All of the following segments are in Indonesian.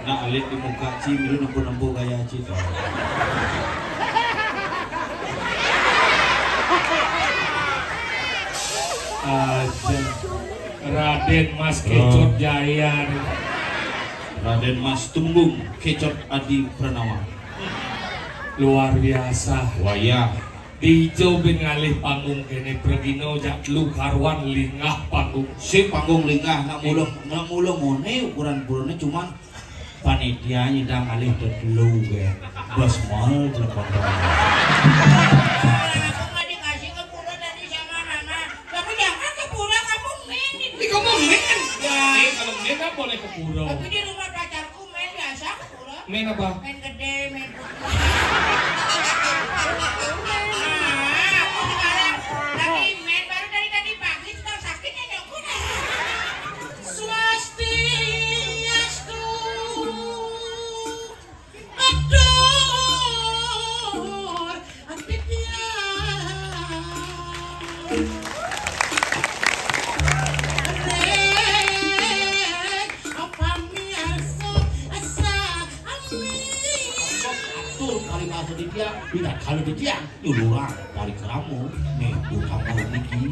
Nak alit di muka Ci, milu nempu-nempu gaya Ci. Aja Raden Mas Kecot Jayan, Raden Mas Tumbung Kecot Adi Pranawa. luar biasa. Wayah Dijo bin ngalih panggung kene Pregino jak lu karwan lingah panggung. si panggung lingah nak mulung ngone ukuran burune cuman panitia nyidang alih tetelu ge. Bos mal telepon. Dikasih ke pura tadi sama mama. Kamu jangan ke pura, kamu main di Kamu main? Ya, kalau main kan boleh ke pura. Tapi di rumah pacarku main biasa ke pura. Main apa? Main gede, main putih. Lagi main baru dari tadi pagi sudah sakit ya nyokku. Swastiastu. Ador. Antipia. Dia tidak kalau dia duluan dari kamu nih kamu niki.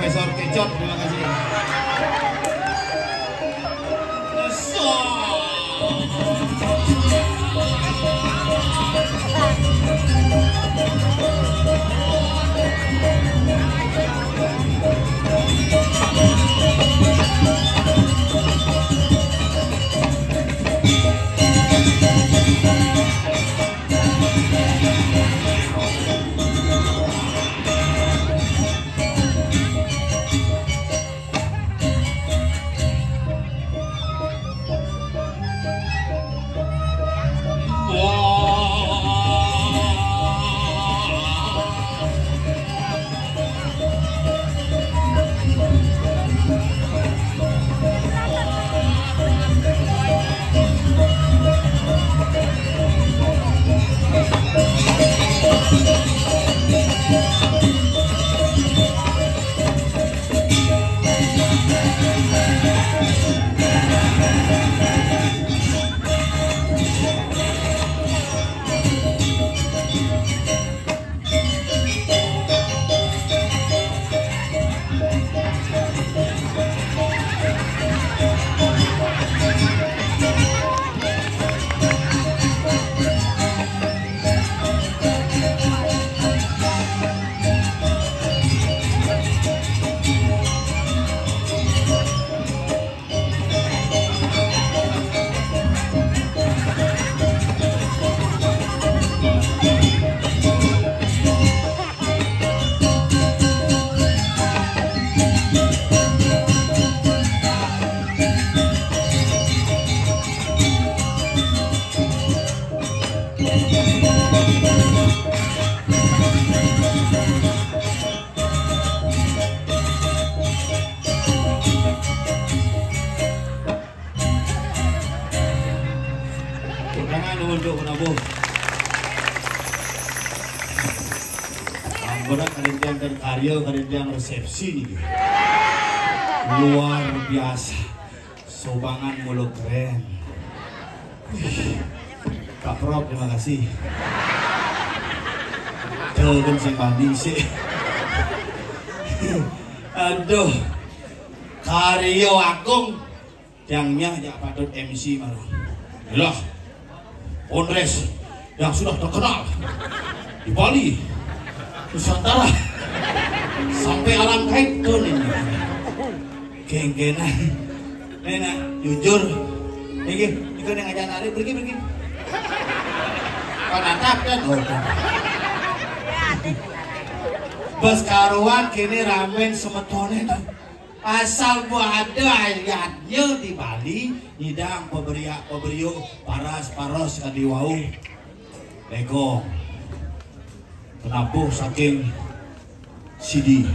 Profesor Kecot, terima kasih. berat kadang karya kadang resepsi nih. Luar biasa. Sobangan mulu keren. Pak Prof, terima kasih. Jangan sing banding sih. Aduh, karyo agung yangnya ya patut MC malah. Yalah, Onres yang sudah terkenal di Bali, Nusantara, sampai alam kaitun ini. Geng-gengan, nenek jujur, ini ikut yang ngajar nari pergi. Kau natap kan? Bos karuan kini ramen semetone tuh. Asal buah ada ayatnya di Bali, hidang peberiuk paras kadiwau. Lego. Penabuh saking Sidi.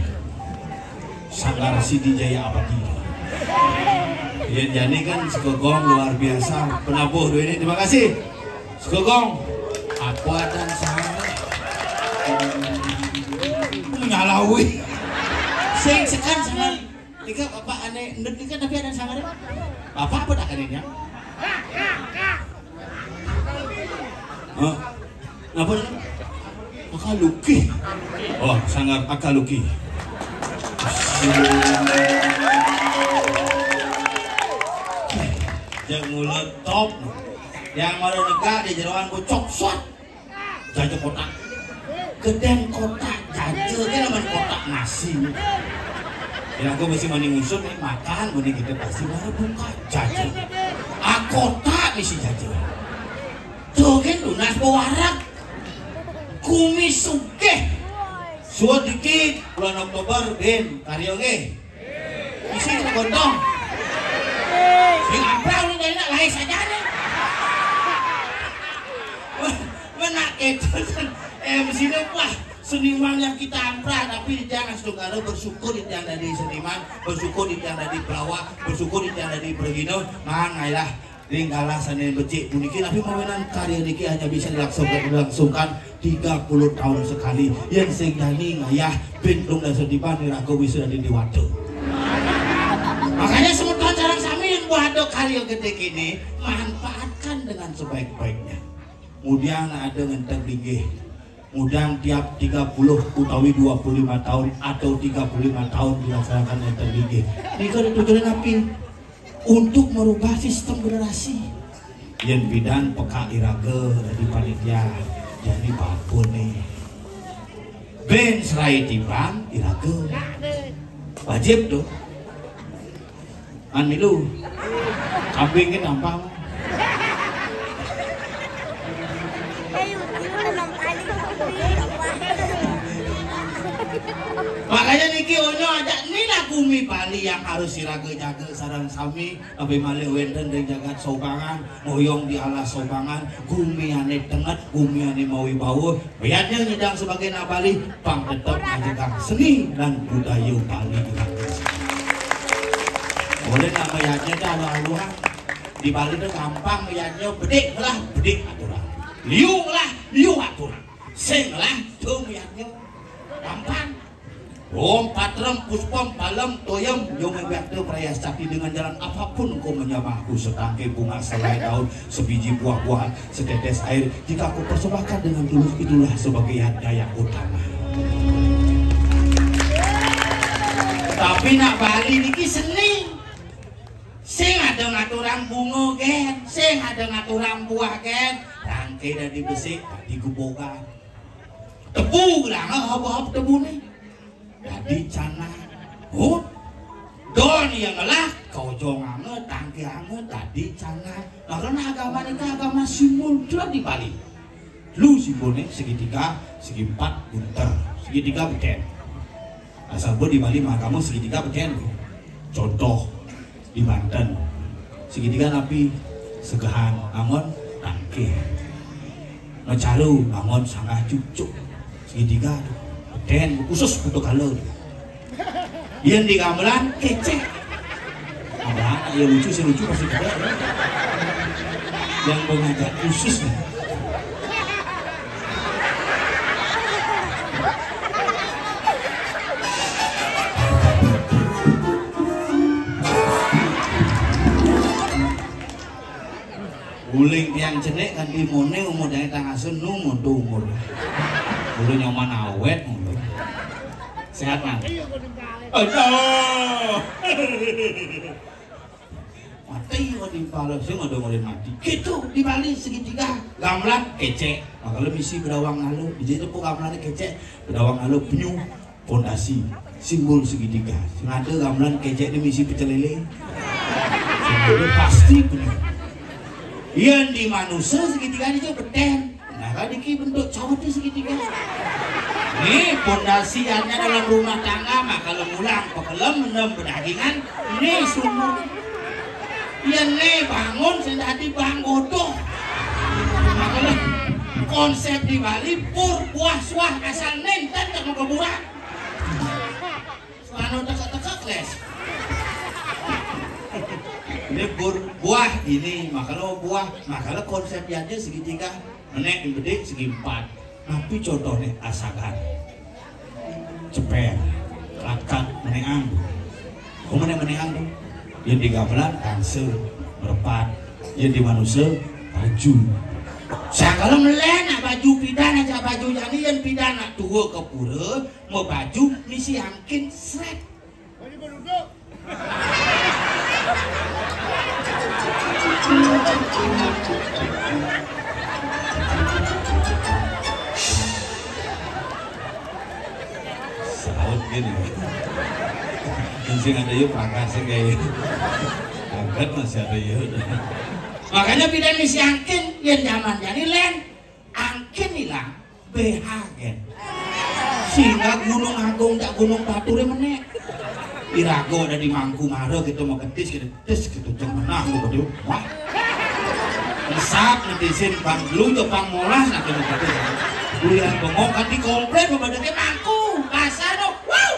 Sanggar Sidi Jaya Abadi. Yang jadi kan Sekegong luar biasa. Penabuh dua ini terima kasih. Sekegong. Apa dan sangat menyalawi. Sing sekan sangat. Ika bapak aneh, nika tapi ada sangat. Bapak apa tak kalinya? Apa? Akaluki. Oh, sangat akaluki. Yang mulut top, yang malu negak di jeroan ku coksot, jajan kotak, geden kotak, jajan kan namanya kotak nasi. Ya aku mesti mandi ngusut nih makan, mandi kita pasti baru buka jajan. Kotak misi jajan. Tuh kan lunas pewarak, kumis sugeh. Suat dikit bulan Oktober ben karyo ge. Isi kita gondong. Sing amprau ni dari nak lahir saja ni. Menak itu kan MC ni wah seniman yang kita amprah tapi jangan saudara bersyukur yang dari seniman, bersyukur yang dari pelawak, bersyukur yang dari Pergino. Mangailah tinggallah sana becik buniki tapi permainan karya niki hanya bisa dilangsungkan 30 tahun sekali yang sing nyanyi ngayah bintung dan sedipan niraga wisuda di Diwado. Makanya semua jarang sami yang Wado karya gede kini manfaatkan dengan sebaik-baiknya. Kemudian ada ngenteng ligih. Kemudian tiap 30 utawi 25 tahun atau 35 tahun dilaksanakan ngenteng ligih. Ini kan tujuan api untuk merubah sistem generasi. Yang bidan peka irage dari panitia jadi babon nih. Ben serai timbang irage wajib tuh. Anilu kambing kita nampak. Makanya niki onyo ada nila kumi Bali yang harus siraga-jaga sarang sami tapi malih wenten dan jagat sobangan moyong di alas sobangan kumi ane tenget kumi ane mawi bau biarnya nyedang sebagai nak Bali pang tetap menjaga seni dan budaya Bali boleh nak mayatnya dah laluan di Bali itu gampang mayatnya bedik aturan liu aturan sing lah tuh mayatnya gampang. Om patrem puspom palem toyem yang membiaknya perayas cakti dengan jalan apapun kau menyamahku setangkai bunga selai daun sebiji buah-buahan setetes air jika aku persembahkan dengan tulus itulah sebagai hadiah yang utama. Tapi nak Bali niki seni sing ada ngaturang bunga gen sing ada ngaturang buah gen rangkai dan dibesik digubogan tebu lah hab-hab tebu nih jadi cana don yang ngelah kau jong anget tangki anget tadi cana karena agama ini agama simbol sudah di Bali lu simbolnya segitiga segi empat bunter segitiga beten asal di Bali mah kamu segitiga beten contoh di Banten segitiga napi segahan angon tangki ngecalu angon sangat cucuk segitiga beten khusus untuk kalau yang di gamelan kece gamelan ya lucu sih lucu pasti ada yang mengajak khusus guling tiang cenek kan dimone umur dari tangasun nu mundu umur kudu nyoman awet mulu sehat nang aduh mati kok di Bali sih nggak ada mati gitu di Bali segitiga gamelan kecek nah, kalau misi bedawang lalu di situ pun gamelannya kecek bedawang lalu penyu fondasi simbol segitiga sing ada gamelan kecek di misi pecel lele simbol pasti penyu yang di manusia segitiga ini juga beden nah kan ini bentuk cawat di segitiga ini fondasiannya dalam rumah tangga mah kalau mulang pekelem menem berdagingan ini sumur yang nih bangun sendiri bang godong makanya konsep di Bali pur buah suah asal nenten tak mau keburan selama teka-teka les ini buah ini makanya buah makanya konsepnya segitiga menek di bedek segi empat tapi contohnya asagan ceper lakat meneang kok meneang tuh yang di gamelan kanse berempat yang di manusia baju saya kalau melena baju pidana aja baju yang ini yang pidana tua ke pura mau baju misi angkin sret baju berduduk saut gini masih ada yuk prakasnya kayak angkat masih ada yuk makanya bidan misi angkin yang zaman jadi len angkin hilang BH gen sehingga gunung agung tak gunung baturnya menek Irago ada di Mangku Maro gitu mau ketis gitu jangan nah gitu wah besar ngetisin bang lu tuh bang molas nah gitu bulan bengong kan di komplek membadanya Mangku pasar dong wow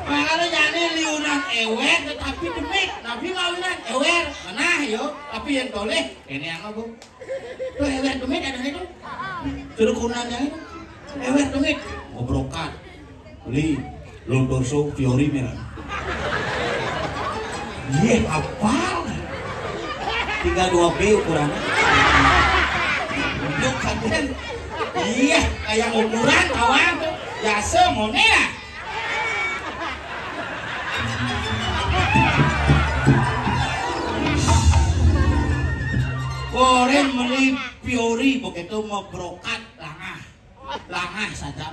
makanya jadi liunan ewer tetapi demik tapi mawinan ewer mana yo tapi yang toleh ini yang apa tuh ewer demik ada itu sudah kunanya itu ewer demik mau brokat beli Londorso Fiori merah iya apal tinggal 2B ukurannya untuk kalian iya kayak ukuran kawan biasa monela Koren beli Fiori begitu mau brokat langah saja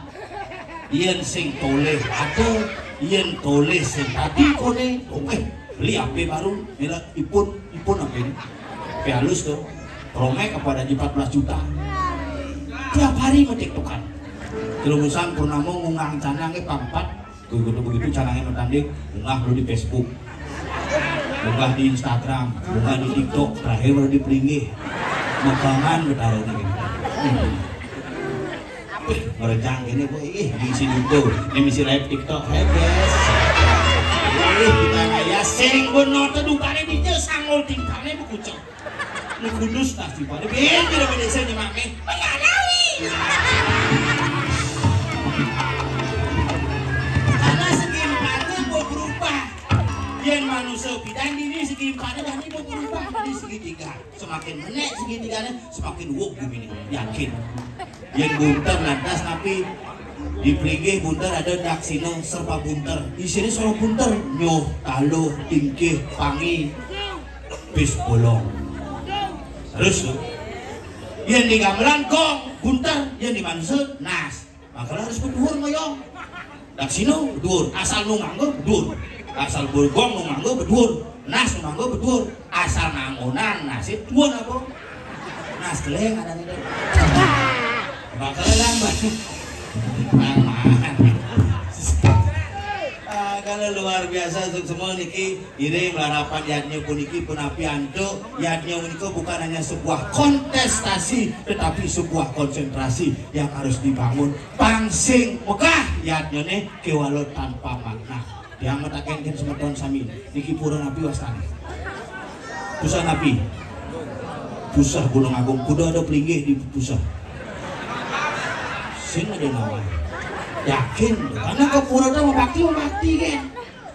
yen sing toleh atau yen toleh sing tadi kone oke beli HP baru mila ipun apa ini HP halus tuh promek kepada 14 juta tiap hari mentiktokan terumusan purnamo ngungang canangnya pampat begitu canangnya mentanding unggah lu di Facebook unggah di Instagram unggah di TikTok terakhir baru di Pelinggih mekangan bertaruh ini merenjang ini bu misi YouTube ini misi live TikTok hai guys kita kaya sering benar tedukane di jauh sangol tingkangnya bukucok ini kudus pasti pada biar tidak berdesa nyemake mengalami karena segi empatnya mau berubah yang manusia bidang ini segi empatnya dan ini mau berubah di segitiga semakin menek segitiganya semakin wuk gini yakin yang bunter lantas tapi di Pelinggih bunter ada daksino serba bunter di sini soal bunter nyoh talo tingkih pangi bis bolong terus yang di gamelan gong bunter yang di manusia nas makanya harus berduur ngoyong daksino berduur asal nu nganggo berduur asal bergong nu nganggo berduur nas nu nganggo berduur asal ngangonan nasib duur apa nas keleng ada nih bakal lambat kalau luar biasa untuk semua niki ini harapan yadnya pun niki pun api antuk yadnya niki bukan hanya sebuah kontestasi tetapi sebuah konsentrasi yang harus dibangun pangsing megah yadnya nih kewalau tanpa makna yang matakan kan semeton sami niki pura nabi wastani pusat nabi pusat Gunung Agung kuda ada Pelinggih di pusat sing ada nama yakin karena kepura mau bakti kan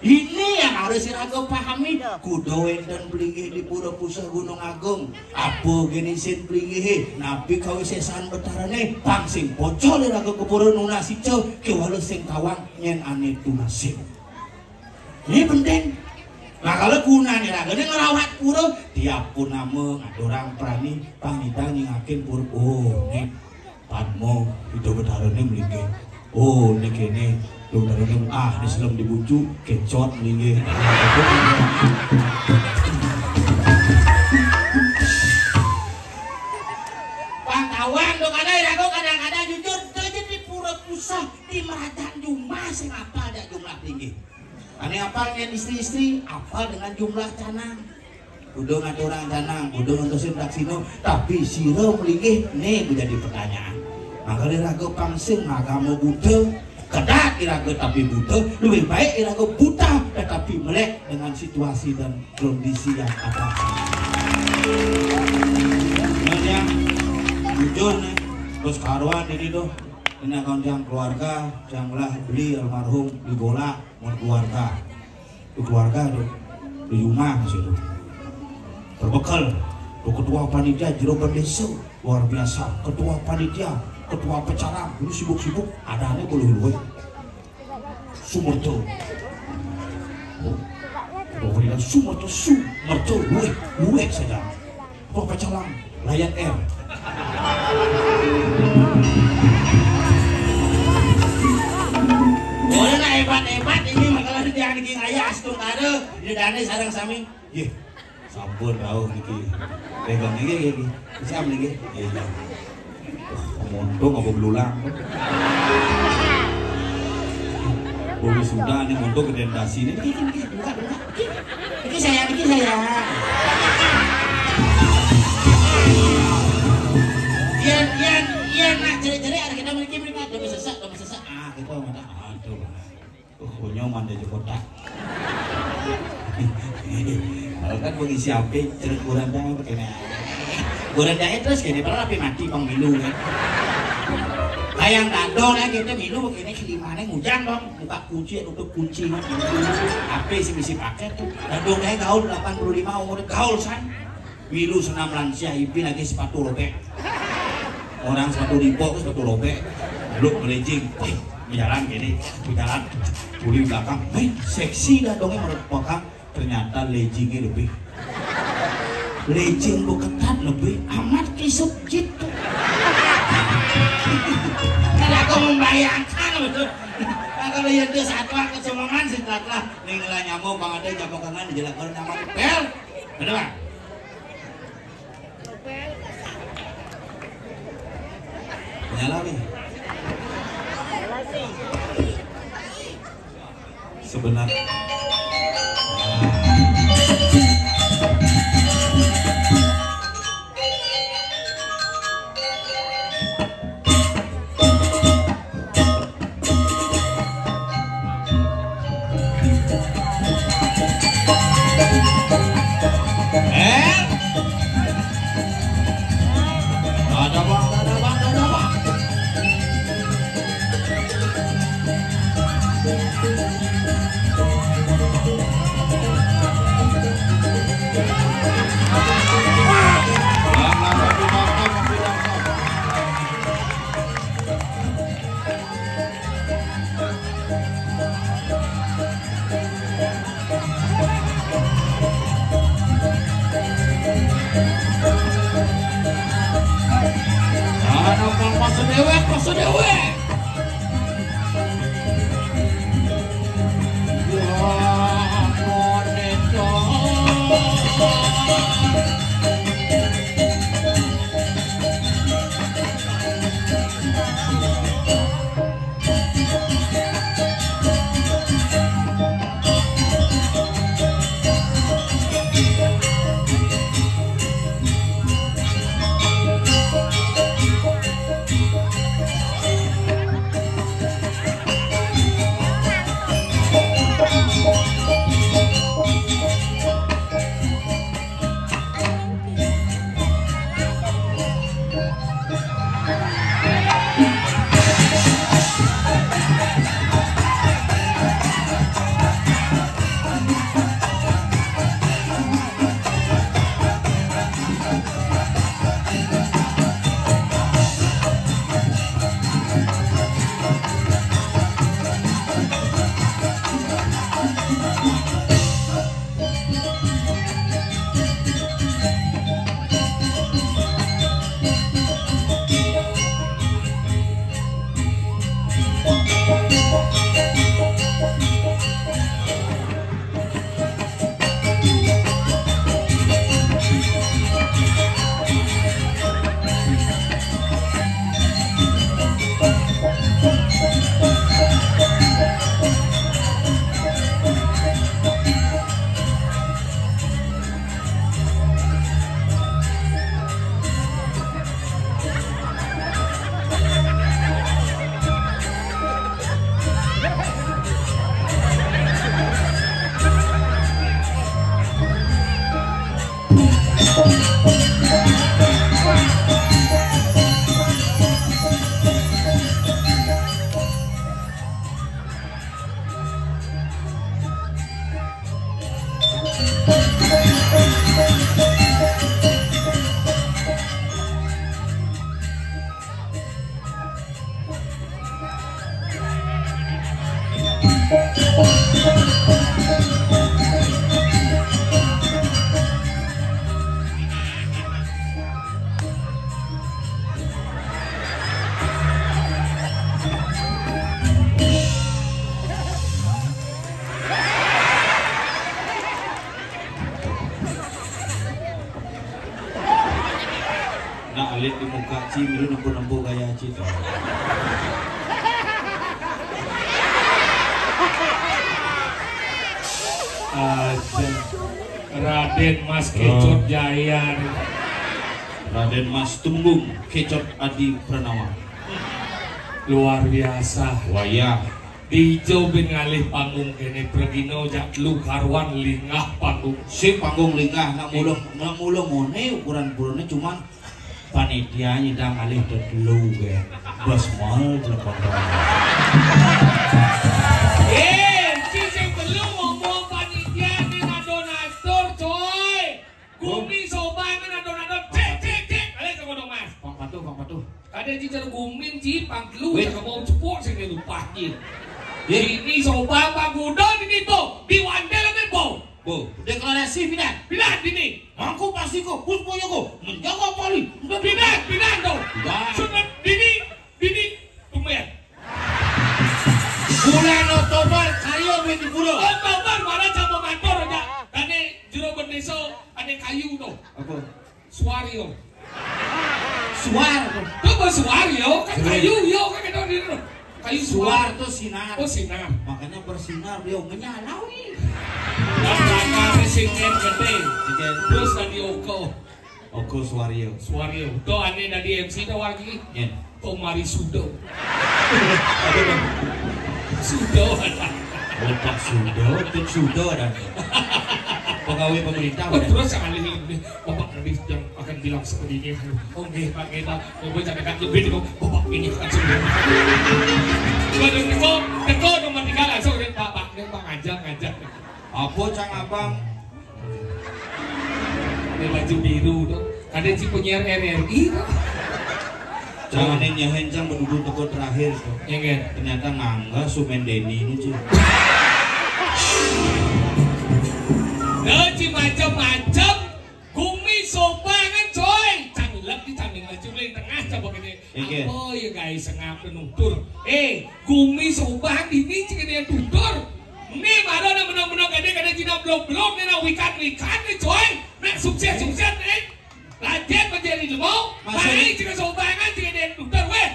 Ini yang harus Iraga pahami. Kudu enten plinggih di Pura Pusah Gunung Agung. Apa genisin plinggih Nabi kawisesan betarane pangsing pocol Iraga ke Pura Nunasico ke walau sing kawang nyen ane tunasip. Ini penting. Nah kalau guna Iraga ini ngerawat pura tiap pun nama ngadorang prani pangitan ngingakin pura. Oh ini Padmo itu betarane mlinggih. Oh ini kene betarane di selam dibucu kecot mlinggih. Pangkawan dong ada Iraga kadang-kadang jujur aja di Pura Pusah di Merajaan Jumlah sing apa ada jumlah tinggi. Ane apal dengan istri-istri, apal dengan jumlah canang. Udah ngaturang canang, udah ngontosin taksino, tapi siro melinggih, nih menjadi pertanyaan. Maka Iraga pangsing agama buta, kedat Iraga tapi buta, lebih baik Iraga buta tetapi melek dengan situasi dan kondisi yang ada. Sebenarnya jujur nih, terus karuan ini tuh. Ini akan yang keluarga yang lah beli almarhum di bola mau keluarga tuh di rumah situ berbekal tuh ketua panitia jero desa luar biasa, ketua panitia, ketua pecara ini sibuk-sibuk ada aneh boleh Sumerto pokoknya Sumerto luwek saja ketua pecalang Lion Air. Boleh lah hebat-hebat ini makalah dia niki ngaya astung kade di dane sareng sami. Nggih. Sampun rawuh niki. Pegang niki nggih. Bisa niki. Iya. Montong apa belulang. Boleh sudah nih montong ke dendasi ini. Niki buka. Niki saya. Iya nak ceri-ceri ada kita memiliki mereka demi sesak. Kita mana aduh. Nyoman dari kota. Kalau kan bagi siapa cerita kurandang begini. Kurandangnya terus gini, padahal api mati pemilu kan. Kayak dadon ya kita milu begini kelimane hujan dong, buka kunci, tutup kunci. Api sih bisa pakai tuh. Dadonnya gaul 85 umur gaul san. Milu senam lansia ipi lagi sepatu robek. Orang sepatu ribok, sepatu robek. Belum melejing. Berjalan gini, pulih belakang, seksi dah dongnya menurut pokang, ternyata leggingnya lebih, legging buketat lebih amat kisuk gitu. Karena aku membayangkan betul. Kalau yang dia satu kesomongan setelah ninggalan nyamuk bang ada jago kangen dijelaskan nama pel, bener bang? Nyala nih. Sebenarnya ada bang. Masa dewek. Ya, Alit di muka Ci, milu nempu-nempu gaya Ci. Aja Raden Mas Kecot Jaya. Raden Mas Tumbung Kecot Adi Pranawa. Luar biasa. Wayah Dijo ben ngalih panggung kene Pregino jak lu karwan lingah panggung. si panggung lingah nak mulung ngone ukuran-ukurannya cuman panitia nyidang alih dulu ge. Bos mal telepon. Sing belum ngomong panitia ni donatur coy. Gumi sobangan donatur cek. Ale sama dong Mas. Pang patuh. Ada cicer gumin ci panglu Wait. mau cepuk sing lupa nih. Ini sobang pagudon ini tuh di wandel apa bo? Bo, deklarasi bidan. Bilang ini. Mangku pastiku, puspoyoku menjaga poli. Bilang dong. Sudah ini tumen. Bulan Oktober kayu di buru. Oktober mana sama kantor aja. Kane jero berdeso ane kayu tuh. Apa? Suario. Suar. Tuh suario kan kayu yo kan itu di kayu Suar tuh sinar. Oh sinar. Makanya bersinar dia menyala nih. Karena resingen gede. Terus tadi Oko Suario. Suario. Tuh ane dari MC tuh lagi. Yen. Tomari Sudo. Sudo ada. Otak Sudo ada. Pegawai pemerintah. Oh, terus yang alih ini, bapak nanti yang akan bilang seperti ini. Oh, nih Pak kita, mau jangan lebih dulu. Bapak ini akan sudah. Teko nomor 3 langsung deh Pak ngajak. Apa cang abang? Ini baju biru tuh. Ada si penyiar RRI tuh. Jangan nyahen cang berduduk teko terakhir tuh. Yang Ternyata ngangga Sumendeni ini cuy. Ci macam-macam gumi sobangan coy canglek di cangling lagi tengah coba gini apa ya guys ngap penutur gumi sobangan ini cik dia tutur ini mana na menang-menang gede Cina belum nih na wikan nih coy nak sukses lanjut menjadi lemau baik cik sobangan cik dia tutur weh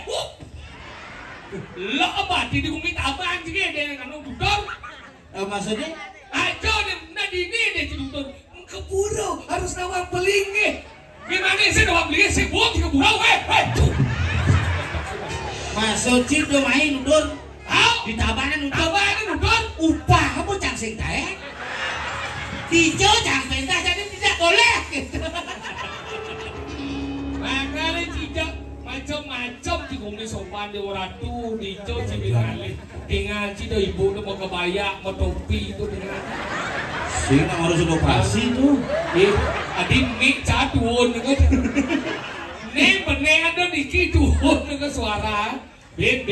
lo apa di gumi tabang cik dia kan tutur Maksudnya? Ajo ini deh tutur keburu harus nawar peling gimana sih nawar peling sih buat di keburu Masuk Cid do main udur. Di tabanan udur. Upah kamu cang sing tae. Dijo cang pentas jadi tidak boleh. Makanya tidak macam-macam di gumi sopan di ratu dijo cibingali tinggal cido ibu mau kebaya mau topi itu dengan Sing harus operasi tuh. Adik mik caduun dengan nih bener ada dikit duun dengan suara bin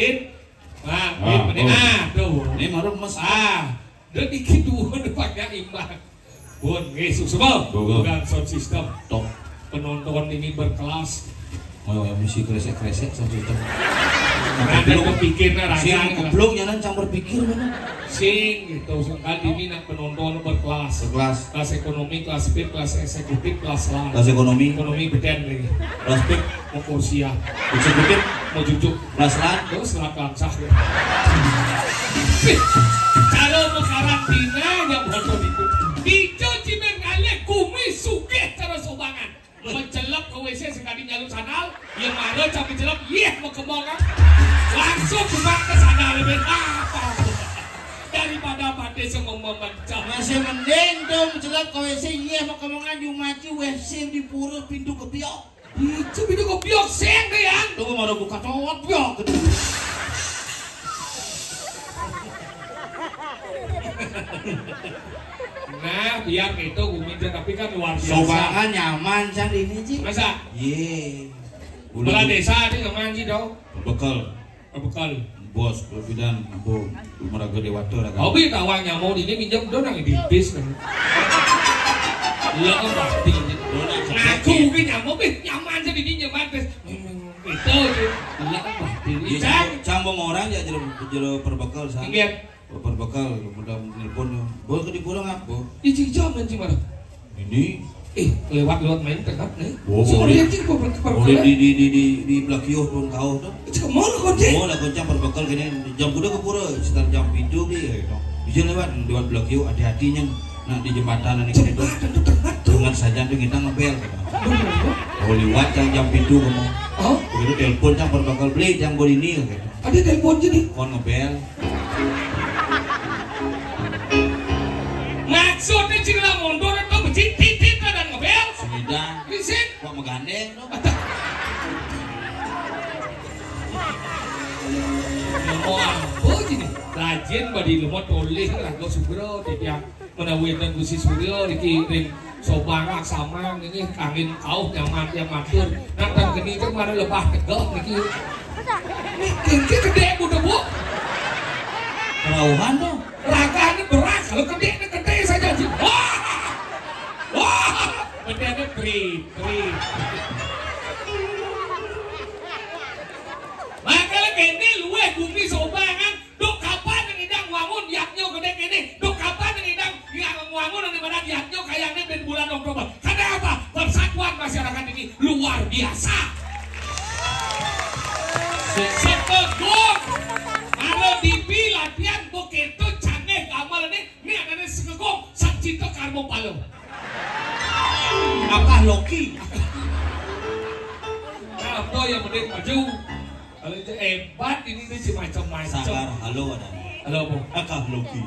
tuh Ini maru mes ada dikit duun pakai imbang bun Yesus semua bukan sound system tok penonton ini berkelas. Oh ya mesti kresek sound system. Ada kepikir Sing raga goblok nyanan cang berpikir mana? sing gitu sekali ini nak penonton berkelas kelas ekonomi kelas B kelas eksekutif kelas lain Kelas ekonomi beden lagi kelas B mau kursia eksekutif mau jujuk kelas lan terus selat lancah ya cara mau karantina yang bodoh itu dicuci mengalir kumis suke cara sobangan mencelap ke WC sekali nyalur sanal yang mana cabai celap mau kembang langsung kembang ke sana lebih apa daripada pandai semua memecah masih mending dong celap ke WC mau kemongan Jumaci WC di pura pintu kebiok itu pintu kebiok seng yang tuh mau buka cowok biok nah biar gitu Guminja tapi kan luar biasa sobangan nyaman can ini Ci masa? Kepala desa ini nyaman sih dong bekal bos bidan aku meraga dewata raga tapi tawang nyamuk ini minjem dong yang di bis kan lah pasti ngaku mungkin nyamuk nyaman jadi ini nyaman bis itu lah pasti cambung orang ya jero perbekal sa perbekal mudah nelpon bos ke di pulang apa ini jam nanti mana ini lewat main tegap nih. Boleh di Blakio pun kau tuh. Kemana kunci? Oh lah kunci berbekal gini jam kuda ke pura sekitar jam 7 deh. Bisa lewat Blakio hati-hatinya. Nah di jembatan ini itu dengan saja tuh kita ngebel. Oh lewat jam 7 kamu. Oh? Begitu telepon yang berbekal beli yang boleh ini. Ada telepon jadi? Kon ngebel. Maksudnya cina mundur atau titit dan ngebel? Sudah. Lisin? Kok menggandeng? Mau apa gini? Rajin badi lemot oleh lah kau subro tiap menawin dan gusi suryo dikirim sobangak sama ini angin kau yang matur nanti gini itu mana lebah tegak niki. Ini gede udah bu. Kerauhan dong. Raganya berat kalau gede saja sih. Wah, bedanya tri. Makanya kene luwe bumi sobangan, duk kapan yang idang wangun yaknyo gede kene, duk kapan yang idang wangun yang dimana yaknyo kayaknya ben bulan Oktober. Karena apa? Persatuan masyarakat ini luar biasa. Seteguk, kalau dipi latihan begitu canggih amal ini ada segegok sakcito karmo palo. Apa Loki? Apa yang mending maju? Kalau itu hebat ini sih macam-macam. Sabar, halo ada. Halo bu. Akah Loki.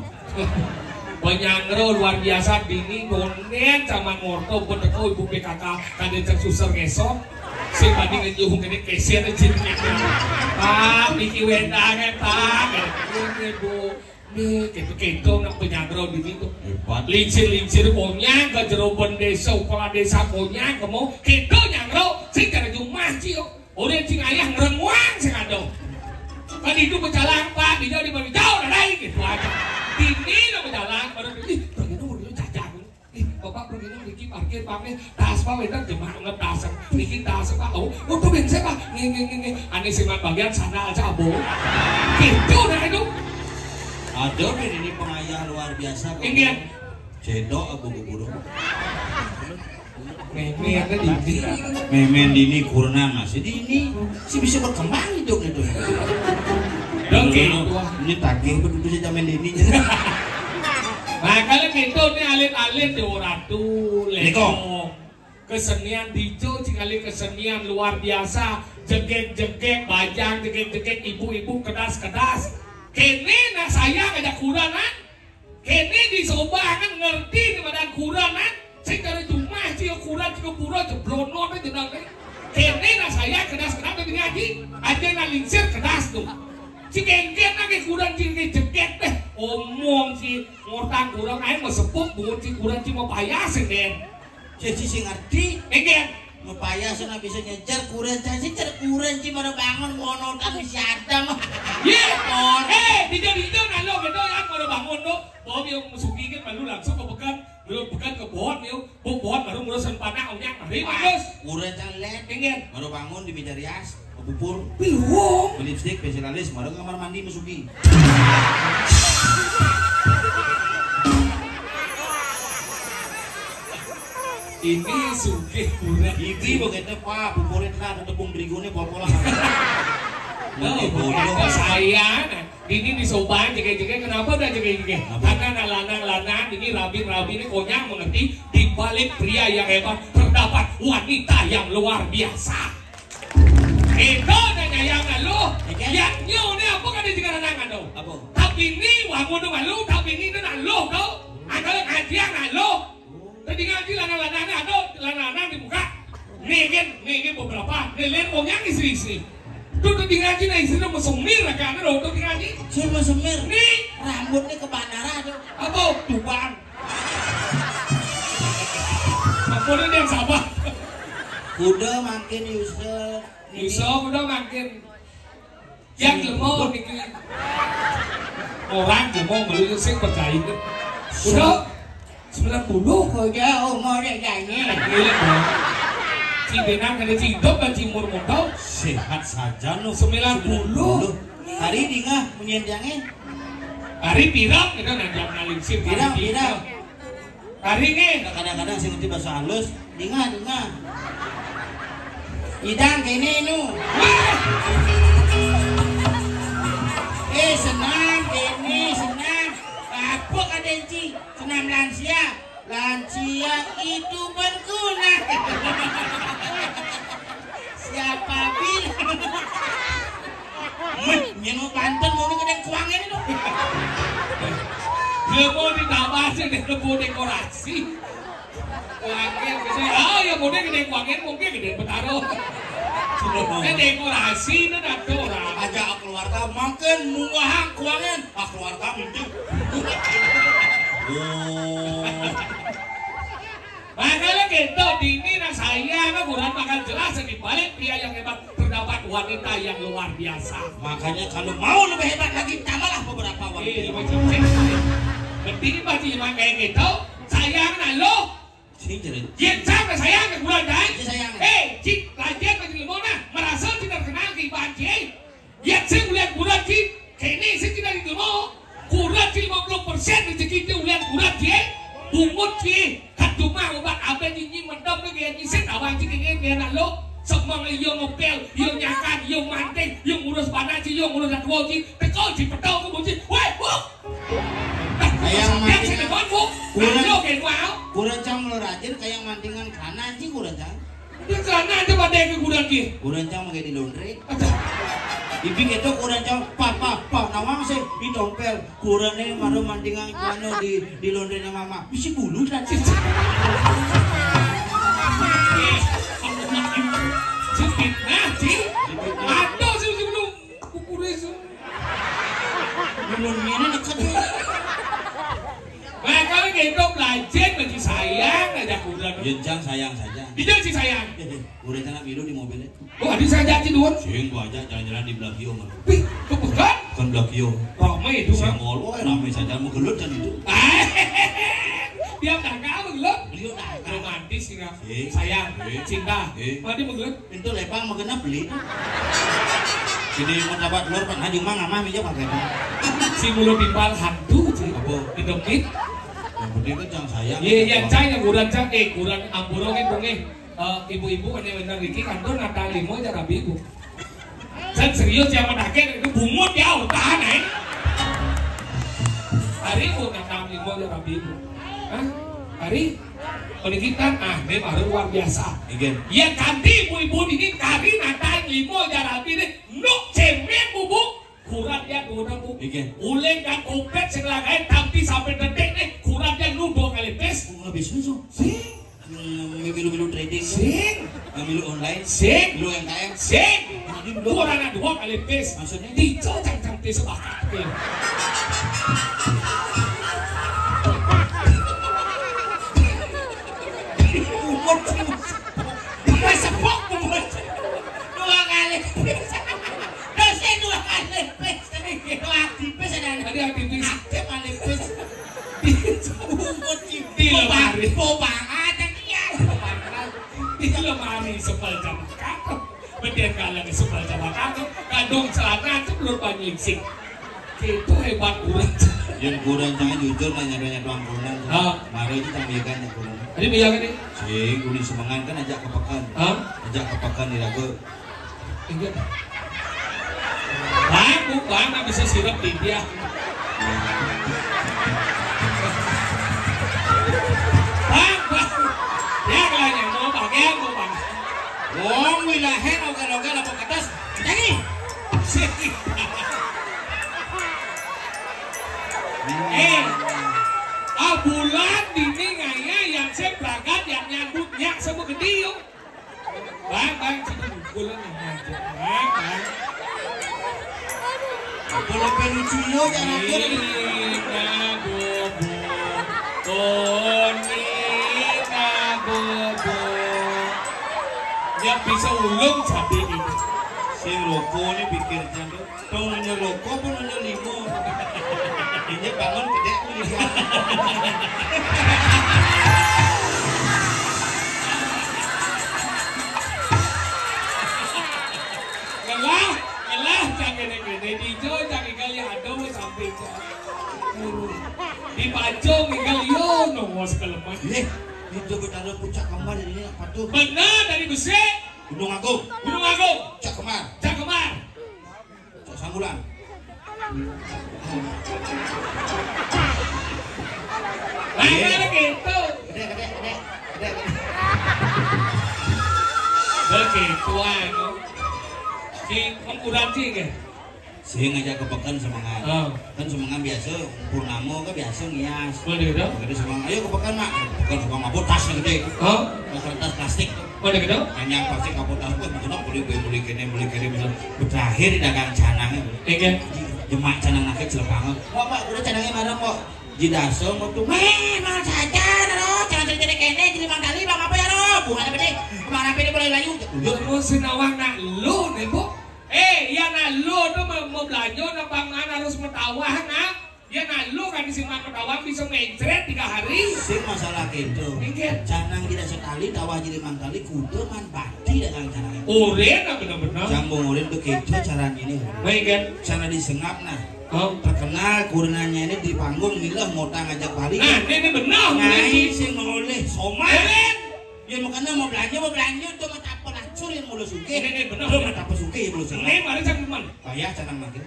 Penyangro luar biasa dini donen sama morto buat aku ibu PKK kadang tersusur ngesok. Si padi ngejuhung ini keser jinnya. Pak, Niki Wendang Pak. Ini bu. Nih, gitu nak penyangro dini tuh. Hebat. Lincir konyang ke jeroban desa, kepala desa konyang kamu. Gitu nyangro, sih cara jumah cio. Orang cing ayah ngerenguang sih kado. Kan itu berjalan Pak, dijauh di bawah jauh lah gitu aja. Dini udah berjalan, baru pergi dulu jajan. Bapak pergi dulu Niki parkir pamit, tas Pak wedang jemaah ngedasan. Niki tas Pak, oh tuh bensin Pak, nge. Aneh siman bagian sana aja abo. Gitu dah itu. Ada ini pengayah luar biasa. Ingin. Cedok abu bubur. Memen dini kurna masih dini si bisa berkembang hidup itu. Oke. Ini tagih berdua saja main dini. Makanya gitu nih alit-alit di Ratu Lekong. Kesenian dijo cikali kesenian luar biasa. Jegek-jegek bajang, jegek-jegek ibu-ibu kedas-kedas. Kene nah saya ngajak kuranan. Kene di sobangan ngerti di badan kuranan. Saya cuma cio kurang cio pura jeblono aja jenang deh. Kene nah saya kedas-kedas dari ngaji. Aja nah lingsir kedas tuh. Si gengget lagi kurang ciri jeket deh. Omong si ngortang kurang aja mesepuk bukan si kurang cuma payasin deh. Jadi si ngerti. Engget. Ngepayah sana bisa nyejar kurang sih kurang cuma ada bangun ngono kan si Adam. Ye, dijadikan alo gitu ya kalau bangun tuh. Bawa yang musuhi kan malu langsung ke bekan ke pohon yuk. Pohon baru ngurusin panah onyak mari bagus. Kurang calet. Engget. Baru bangun di meja rias, bubur. Belum. Beli lipstick spesialis baru ke kamar mandi musuhi. Ini sugih kurang. Ini begitu Pak, buburin lah ada tepung berigone pol-polan. Kata saya, ini disobain jege-jege kenapa dah jege-jege? Karena lanang-lanang ini rabi-rabi ini konyang mengerti di balik pria yang hebat terdapat wanita yang luar biasa. Itu nanya yang lu, yang nyu ni apa kan di jika nangan tu? Tapi ni wangun tu malu, tapi ni tu nak lu tu. Ada kajian nak lu. Tadi ngaji lanang-lanang ni ada lanang-lanang dibuka. Ni beberapa, ni lain konyang istri-istri. Tuh tadi ngaji na istri tu mesumir lah kan? Ada tadi ngaji. Siapa semir? Ni Rambut ni ke bandara tu. apa? Tuban. Apa ni yang sabar? Kuda makin Yusuf. Yusuf udah makin yang lemah niki orang lemah melalui sih percaya itu udah 90 Kuda umur dia jangan. gila dong si benang ada si hidup dan si murmur Sehat saja no 90 Hari di ngah menyenjangin. hari pirang kita nanti nalingsir Pirang. Karinge. Kadang-kadang sih ngerti bahasa halus. Dengar. Idang kene nu. Senang kene senang. Apa kadenci? Senam lansia. Lansia itu berguna. Siapa bilang? Nyengu Banten mau ngedeng kuangin itu. Lebo ditambahnya lebo dekorasi. Kuangin kesini. Oh ya mau gede kuangin mungkin gede petaro. Dekorasi itu ada orang. Ajak keluarga makan munggah kuangin. Keluarga minta. Makanya gitu, Dini dan saya kan kurang makan jelas di balik pria yang hebat terdapat wanita yang luar biasa. Makanya kalau mau lebih hebat lagi tambahlah beberapa wanita. Penting pasti memang kayak gitu. Sayang nah lo. Yang sama sayang ke kurang dan. Cik lajar ke Cilmona merasa tidak kenal keibahan Cik. Yang saya melihat kurang Cik, kini saya tidak ditemu. Kurang 50% rezeki itu melihat kurang Cik. Bumut Cik. Cuma obat apa nyanyi mendam ke kayak nyiset awang Cik ini dia nak lo. Semang iyo ngepel, iyo nyakan, iyo manting, iyo ngurus badan Cik, iyo ngurus datwa Cik. Teko Cik petau ke Cik. Woi, buk. Yang saya depan buk. Lo kayak wow. Kurang cang lo rajin kayak mantingan kanan Cik kurang cang. Dia kanan coba deh ke kurang Cik. Kurang cang pakai di laundry. Ibing itu kurang cang papa nawang sih di dompel kurang ini maru mantingan kuano di laundry mama. Bisi bulu dan Cik, nah Cik. Aduh sih belum kukuris. Belum ini dekat. Makanya gitu belajar lagi sayang aja kurang. Jenjang sayang saja. Dia sih sayang. Kurang cang biru di mobilnya. Oh, adik saya jadi duluan. Sing gua aja jalan-jalan di Blakio mah. Wih, kebukan? Kan Blakio. Ramai itu Sing mall, ramai saja mau gelut kan itu. Dia dagang menggelut. Beliau dagang. Romantis sih kan. Sayang, cinta. Mati menggelut. Itu lepang mau kena beli. Jadi mau dapat telur pan haju mah ngamah meja pakai. Si mulut timpal hantu sih. Apa? Didemit. Yang penting kan jangan sayang. Iya, yang cai yang kurang cai, kurang amburong itu nih. Ibu-ibu kan yang benar Riki kantor Natal limo aja rabi ibu. Saya serius yang menakir itu bungut ya, tahan hari ibu Natal limo aja rabi ibu. Hari pendidikan ini baru luar biasa. Yang ganti ibu-ibu ini hari Natal limo aja rabi ini nuk cemen bubuk kurang dia kurang bu. Uleng dan kopet segala tapi sampai detik nih kurang dia nuduh kali pes. Lebih susu. Sih. Milu trading. Sing. Milu online. Sing. Milu MKM. Sing. Kurang ada dua kali pes. Maksudnya dicocok pes sebakat. Sepok umur 2 kali pes. Dosen 2 kali pes. Itu aktifis ada. Tadi aktifis. Aktif kali pes. Umur di lemari. Bobangan dia. Di lemari sepal jam kakak. Bedian kalah ke sepal jam kakak. Kandung celana itu belum banyak sing. Itu hebat kurang. Yang kurang jangan jujur nanya doang kurang. Mari kita biarkan yang kurang. Tadi biarkan nih. Sing kuning semangat kan ajak ke pekan. Ajak ke pekan di Rago. Ingat. Bukan nggak bisa sirap di dia. Ya kalian mau bagian mau bang. Wong wilahen oke lapor ke atas. Jadi. Bulan dini ngaya yang saya berangkat yang nyambutnya semua gede yuk. Bang, sini bulan yang aja. Bang. Boleh pelucu yo jangan akhir. Yang bisa ulung sapi ini. Si loko ini pikir jangan. Tahu nanya loko pun nanya limo. Ini bangun gede lihat. Ngelah jangan gede dijo jangan kali ada sampai di Pacong tinggal yo nongos kelemas. ada puncak kembar ini apa tuh? Benar dari besi. Gunung Agung. Gunung Agung. Cak Kemar. Cak Kemar. Cak Sambulan. Mana gitu? Gede. Begituan. Si ukuran sih ke? Saya ngajak ke pekan semangat. Kan semangat biasa, purnamo kan biasa ngias. Boleh gitu? Jadi semangat, ayo ke pekan mak. Pekan semangat mabut tas gede. Kertas plastik. Boleh gitu? Hanya plastik kapot tas pun betul beli kene bisa berakhir di dagang canang. Iya. Jemak canang nakit selepangan. Wah pak, udah canangnya marah kok. Jidaso mau tuh. Mang saja, jangan jadi kene jadi mangkali bang apa ya roh? Bukan apa deh? Bang apa ini boleh layu? Lu sinawang nak lu nih bu. Ya nak lu tuh mau belanja nak bangan harus metawah nak. Ya nak lu kan disimak metawah bisa ngejret 3 hari. Sing masalah gitu. Canang tidak sekali tawah jadi mangkali kudu man bati dagang canang. Urin apa benar-benar? Jambung urin tuh gitu caranya ini. Baik kan? Cara disengap nah. Terkenal kurinanya ini di panggung milah mau ngajak balik. Nah ini benar. Ngai sing ngoleh somai. Ya makanya mau belanja tuh mata apa lacur yang mulu suke. Ini benar. Mata apa suke yang mulu suke. Ini mari cang teman. Bayar canang lagi.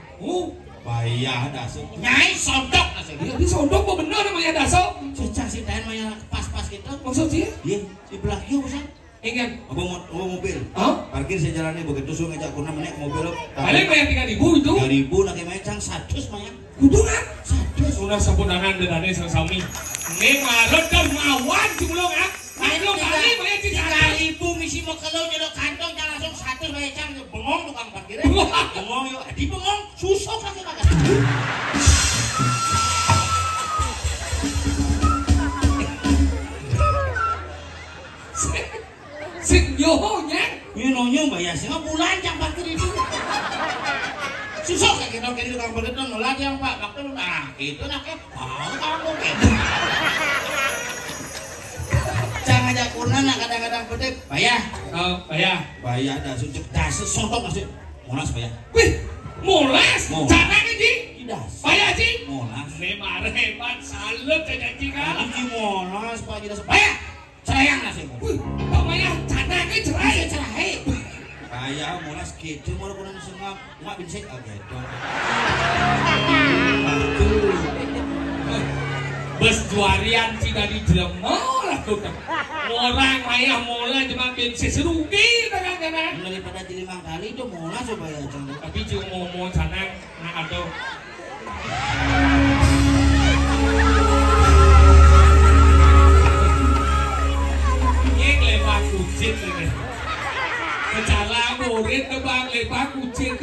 Bayah dasuk. Nyai sodok dasuk. Ini sodok kok bener namanya dasuk. Cecah si Tahan maya pas-pas gitu. Maksud dia? Iya, di belakang Ustaz. Ingat. Apa mobil? Hah? Parkir saya jalannya begitu suruh ngajak kurna menek mobil. Paling bayar 3.000 itu. 3.000 nak main cang 100 maya. Kudungan. 100. Sudah sebutangan dengan sami. Ini marot dan mawan jumlah ya. Kalau kali bayar 3.000 misi mau kalau nyelok kantong jangan langsung 100 bayar cang bengong tukang parkirnya. Bengong yuk, di bengong susok lagi kagak. Sing nyonya. Nyonya bayar sih bulan cang parkir itu. Susok kayak gitu tukang parkir itu nolak yang Pak. Waktu nah gitu nak ya. Kamu gitu. Jangan aja kurna nak kadang-kadang petik bayar. Bayar dah sucuk dah sesontok masih. Molas bayar. Wih, molas. Cara ini. Bayar sih. Molas. Memang hebat salut janji kan. Ini molas Pak tidak bayar. Cerayang nasi. Wih, namanya cara ini cerai. Bayar molas gitu mau kurang sengap. Mak binsek gitu. Bes juarian tidak dijelema lah tuh. Orang maya mola cuma bensin serugi kadang-kadang. Daripada jadi mangkali itu mola supaya jangan. Tapi cuma mau canang nak ada. Nyeng lebar kucing ini. Kecara murid kebang lebar kucing.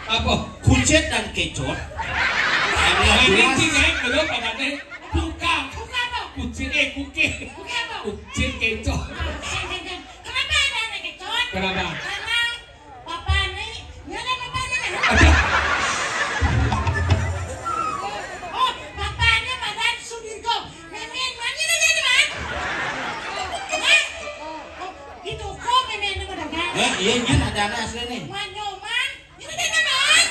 Apa? Kucet dan kecot. Ini cingeng belum padahal bukan. Kucing kucing kecot. Kenapa ada anak kecot? Kenapa? Karena bapaknya, ya kan bapaknya. Oh, bapaknya Madan Sudirgo. Memen mana dia man? Itu kok memen nama dagang. Iya nyan ada anak asli nih. Wanyoman, ini dia man.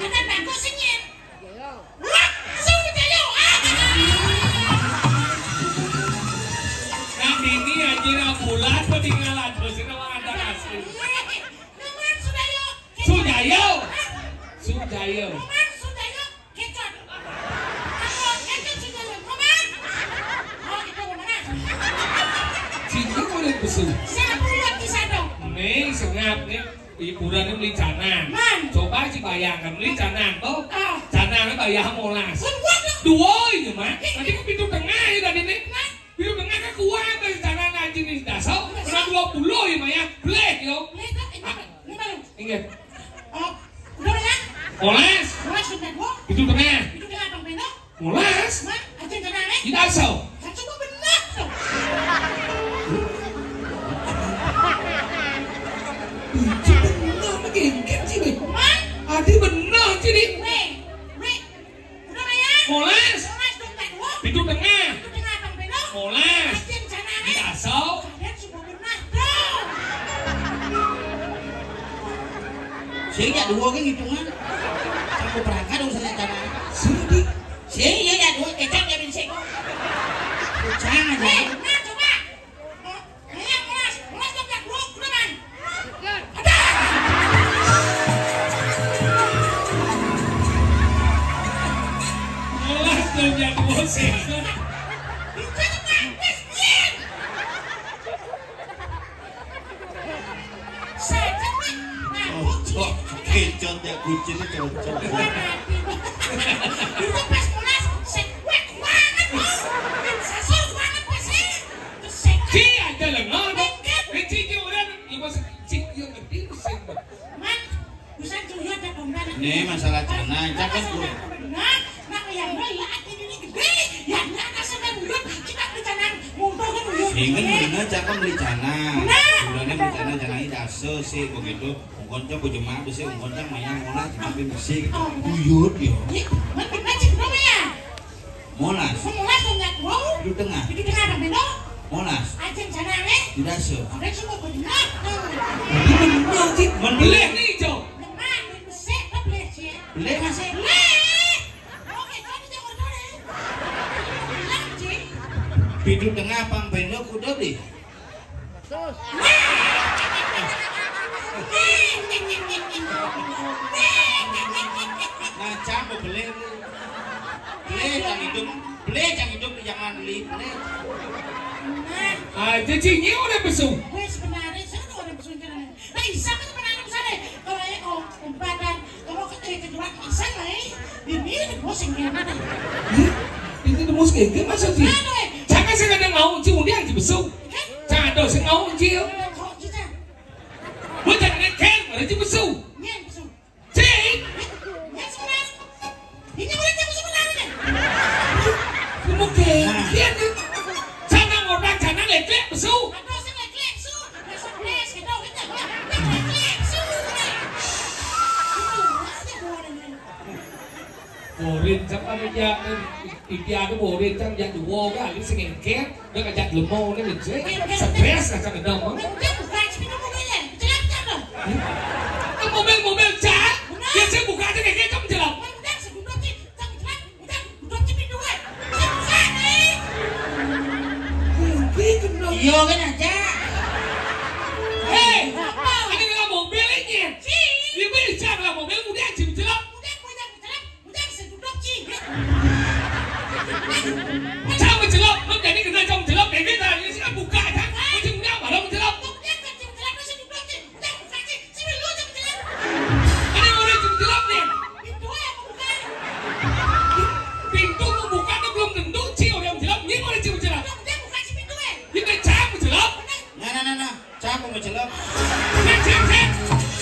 Ada bagus senyen. Wah, sudah Nah ini aja bulan peninggalan terus ini orang ada asli. Numan Sudayo. Sudayo. Sudayo. Numan Sudayo kecot. Kalau kecot Sudayo, Numan. Oh, itu mana? Cingeng boleh besul. Saya buat di sana. Nih sengap nih. Hiburan ini beli canang. Coba sih bayangkan beli canang tuh. Canangnya bayar molas. Dua ini mah. Nanti ke pintu tengah ya tadi nih. Pintu tengah kan kuat dari canang aja nih dasar. Udah 20 ya mah ya. Blek yo. Ingat. Oh, udah ya? Molas. Molas sudah gua. Pintu tengah. Itu dengan Bang Beno. Molas. Mah, aja tenang ya. Di dasar. Kan coba benar tuh. Benar begini sih nih. Adi benar sih nih. Udah ya? Molas. Molas dompet gua. Pintu tengah. Itu dengan Bang Beno. Molas. Aja tenang Di ya. dasar. Kalian sudah benar tuh. Sehingga dua kan hitung sih. Cocok, kecot ya kucing itu cocok. Itu pas mulas, sekwek banget bos. Sasor banget pas sih. Terus sekwek. Ci aja lah ngomong. Ci orang lepas ci yang ngerti sih. Man, bisa tuyul ada domba. Nih masalah cana, jangan gue. Nah, yang ya hati ini gede. Yang nggak sampai uyut, kita beli canang mundur kan uyut. Ingin bener jangan beli cana. Bulannya beli cana cana ini daso sih begitu. Ungkonnya bujema bisa ungkonnya mayang monas tapi musik uyut yo. Man macam berapa ya? Monas. Semula banyak wow. Di tengah. Di tengah apa beno? Monas. Aceng canang eh? Di daso. Ada semua benar. Ini bener sih. Boleh nih Jo. Lemah, besek, tak boleh sih. Beli masih. Oke, kamu jangan dole. Bilang sih. Pintu tengah pang bendo kuda di. Nah, campur beli jangan hidup jangan beli. Ah, jadi ini udah besuk. Gue sebenarnya saya tuh orang bersunyi kan. Nah, Isa kan sebenarnya misalnya kalau umpatan kalau kedua Isa lah ini bos yang gimana? Itu tuh musik kayak masa sih? Jangan saya kadang ngau cium dia di besuk. Jangan ada saya ngau cium. Bukan dengan ken, ada di besuk. Cik. Ini boleh jadi sebenarnya. Kamu kayak jangan orang jangan lek besuk. Ada saya lek su, besok les kita kita lek su. Borin chẳng có nhà India cái borin chẳng dạy đủ vô cái ảnh sinh kép nó cả dạy lùm mô nó mình chết stress là trong cái đồng á một bên chá kia sẽ buka cho cái trong chờ lòng Vô cái nào cha. ê anh ấy là một bên ấy nhỉ nhưng bây giờ là một bên cũng đang chịu chứ lắm sao mà chứ lắm lúc này đi người ta trong chứ lắm để biết là những sẽ buka thằng nó chứ cũng đang bảo đâu chứ lắm anh ấy ngồi đây chịu chứ lắm nè pintu mau buka nó belum tentu chiều dia chứ lắm nhưng ngồi đây chịu chứ lắm nhưng cái cha mà chứ lắm Nah, campur macam lem. cek lemah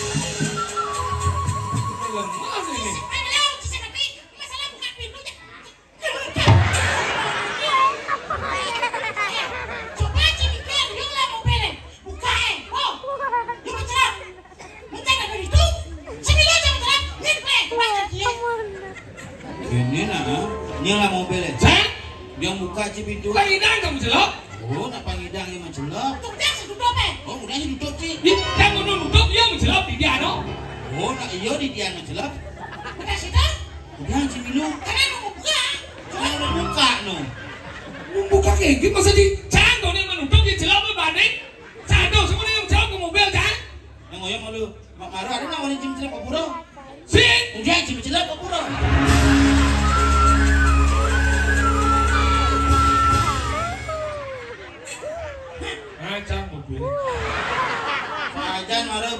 ini Ini nyala mobilnya. cek Dia buka pintu. pangidang kamu jelok Oh, nak pangidang ni macam lem. Oh, udah sih duduk sih. yang mau duduk dia menjelok di dia no Oh, nak iyo di dia macam lem. Udah sih dulu. Jangan mau buka no. buka kayak gitu masa di cang nih menuduk di jelok apa banding cang semua yang jelok ke mobil cang Yang ngoyong malu. Mak Maru ada nak orang macam lem kapuro. sih Udah sih macam lem kapuro. cang mobil Ajan maru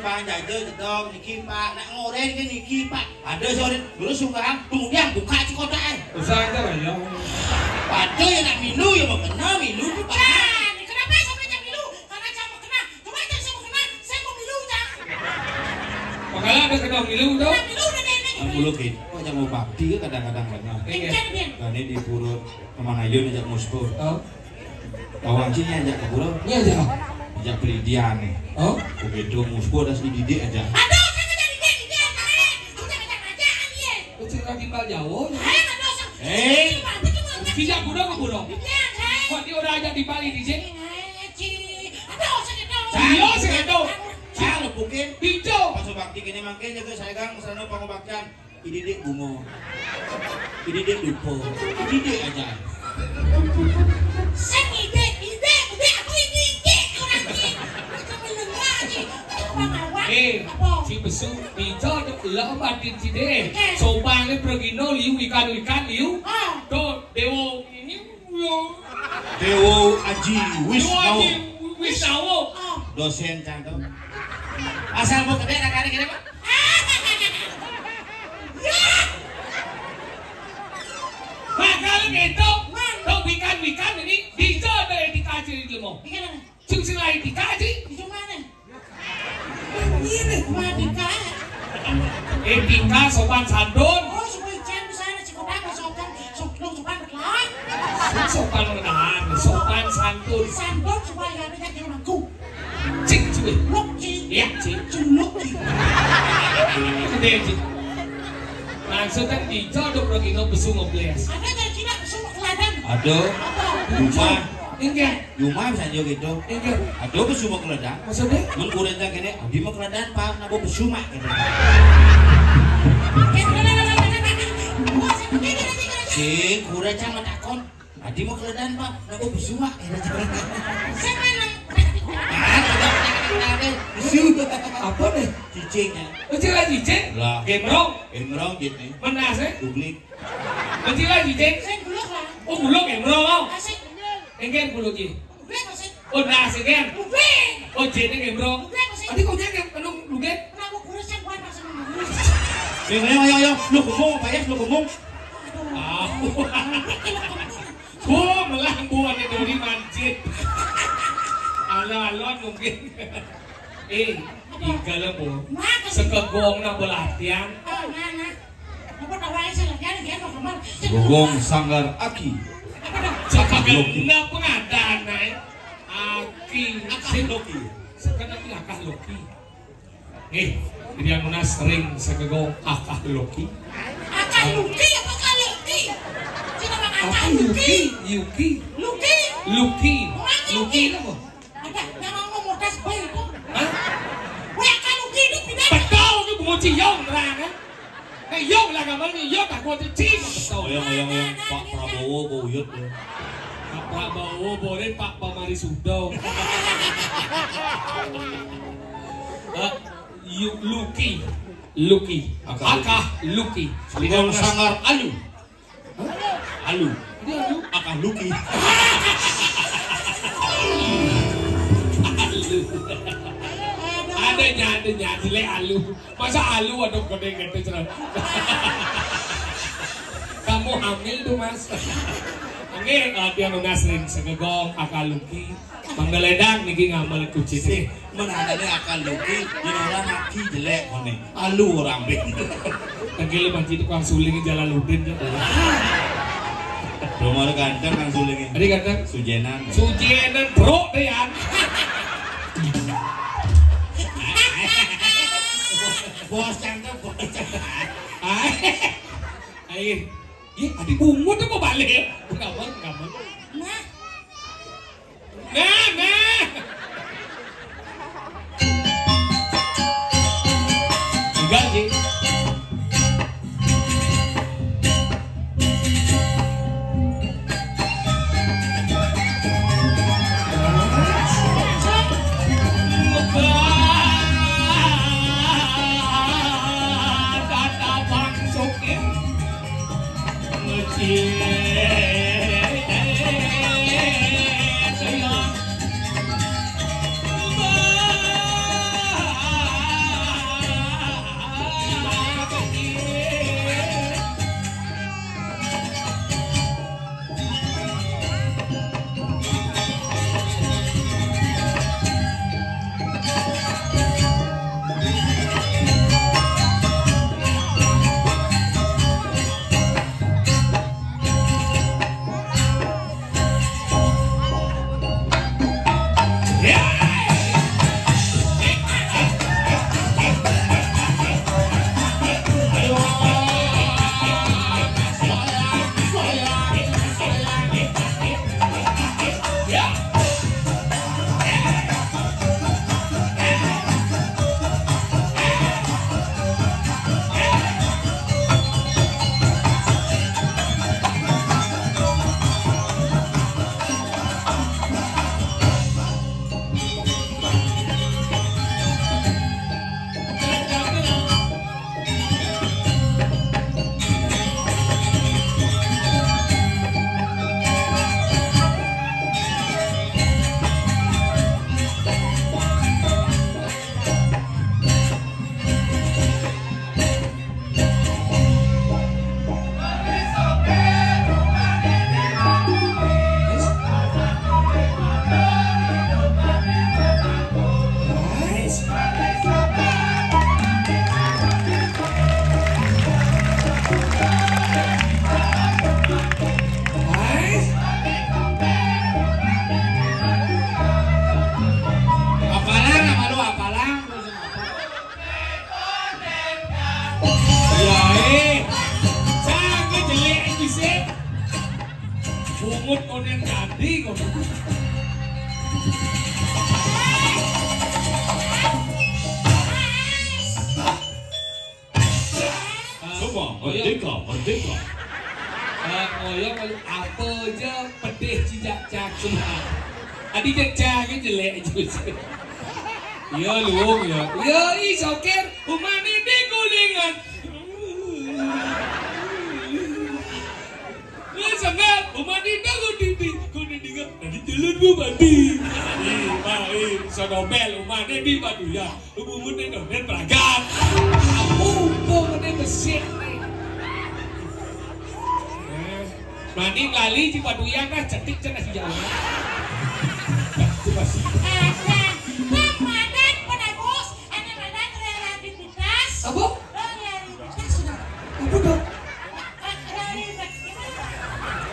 bang jajo jedong niki Pak. Nak ngoren ke niki Pak. Ada sore dulu sunggang kemudian buka si kotak. usaha aja lah ya Padahal yang nak minum ya mau kena minum tu Pak. Kenapa sampai jam milu? Karena jam mau kena. Coba jam saya mau kena, saya mau milu jam. makanya ada kedong milu tuh Milu udah nenek. Aku lukin. Kok yang mau bakti ke kadang-kadang banyak. Kencang dia. Kali di purut kemana yun ajak muspur. oh Kawan sini ajak ke purut. ini aja Ajak beli dia nih. oh Begitu muspur dah dididik aja. Aduh, saya nggak jadi dia kemarin. Sudah ngajak ngajaan dia. lu cerita timbal jauh Saya nggak dosa. Eh, Kijak budok ke budok Dia saya. kok dia udah ajak di Bali di sini Aduh, saya nggak dosa. Saya segitu saya lepukin. hijau Pas bakti kini makin jaga saya gang sana pangobaktian. Ididik bungo. Ididik dupo. Ididik aja. Saya ide, aku ide orang ini. Kita mendengar aja. Orang awak. Apa? si besu hijau ada lỡ batin si deh sobang pergi no liu ikan liu Ah. tuh Dewo ini Dewo Aji Wisnawo. Wisnawo. Dosen cangkem. Asal mau gede nak gede Pak. Nah kalau gitu, tuh wikan ini dijual dari dikaji di lemong. Cing lain dikaji. Itu mana? Ini Madika. Etika sopan santun. Oh, semua ikan di sana Cikodak sopan berkelah. Sopan rendahan, sopan santun. Santun supaya dia jadi mangku. Cik cuy. Luk cik. Iya cik. Culuk cik. Gede cik. Langsung kan dijodoh bro kita besu ngobles. Ada dari Cina semua keladan. Ada. Yuma. Enggak. Yuma bisa juga gitu. Enggak. Ada besuma keledang. Maksudnya? Mun kurang tak kene, abdi mah keledang Pak, nabo besuma gitu. Sing kurang cang takon. Abdi mah keledang Pak, nabo besuma gitu. Apa nih? Cicingnya. Mencila cicing? Lah. Gemrong? Emrong gitu. Mana sih? Publik. Mencila cicing? Saya gulung lah. Oh gulung gemrong oh. Asik. Enggak gulung cicing. Gulung asik. Oh nasi kan? Gulung. Oh jadi gemrong. Tadi kau nyakit, penuh lugen? Kenapa kurus yang kuat pasang ngomong? Ayo, lu ngomong apa ya? Lu ngomong. Oh melang buat dari manjit. Alon mungkin. Tinggal mo. Sekegong na belatian. Gogong Sanggar Aki. Sekegong na pengadanay. Aki. Loki. Sekegong akah Loki. Dia muna sering sekegong akah Loki. Akah Luki apa akah Luki? Sino bang akah Luki? Yuki. Luki? Luki. Luki na mo. Ada yang ngomong mordas boy itu. Hah? Weh akah Luki itu pindah. Betul itu mau ciyong terang kan? Yong lah gambarnya yong tak kuat cing. Oyong Pak Prabowo boyot. Pak Prabowo boleh Pak Pamari Sudo. Luki. Akah Luki. Gogong Sanggar Alu. Alu. Akah Luki. Adanya dile alu. Masa alu ada gede cerah. Kamu hamil tuh mas. Ini dia nunasrin segegong akal Luki. Manggaledang niki ngamal kucing. Menadane akal Luki, orang aki jelek kone. Alu orang bek. Tegil manci tukang suling Jalaluddin ya. Nomor ganteng kang suling. Tadi ganteng Sujenan. Sujenan bro dean. Bos cangkem bos. Air. Ih, adik bungut tuh kok balik. Enggak. Nah. Enggak, Ji. Merdeka. Ngoyong apa aja pedih cicak semua. Adi cacangnya jelek aja. Ya luang ya. Ya isoker umane digulingan. Ya sangat umane dagudidi. Kudu diga dari jalan bu mandi. Sonobel umane di Batu ya. Umune nobel pragat. Aku umane mesin. Mani lali di Paduyan kan cetik cenah jalan. Ramadan penebus, Ramadan relativitas. Apa? Apa dong?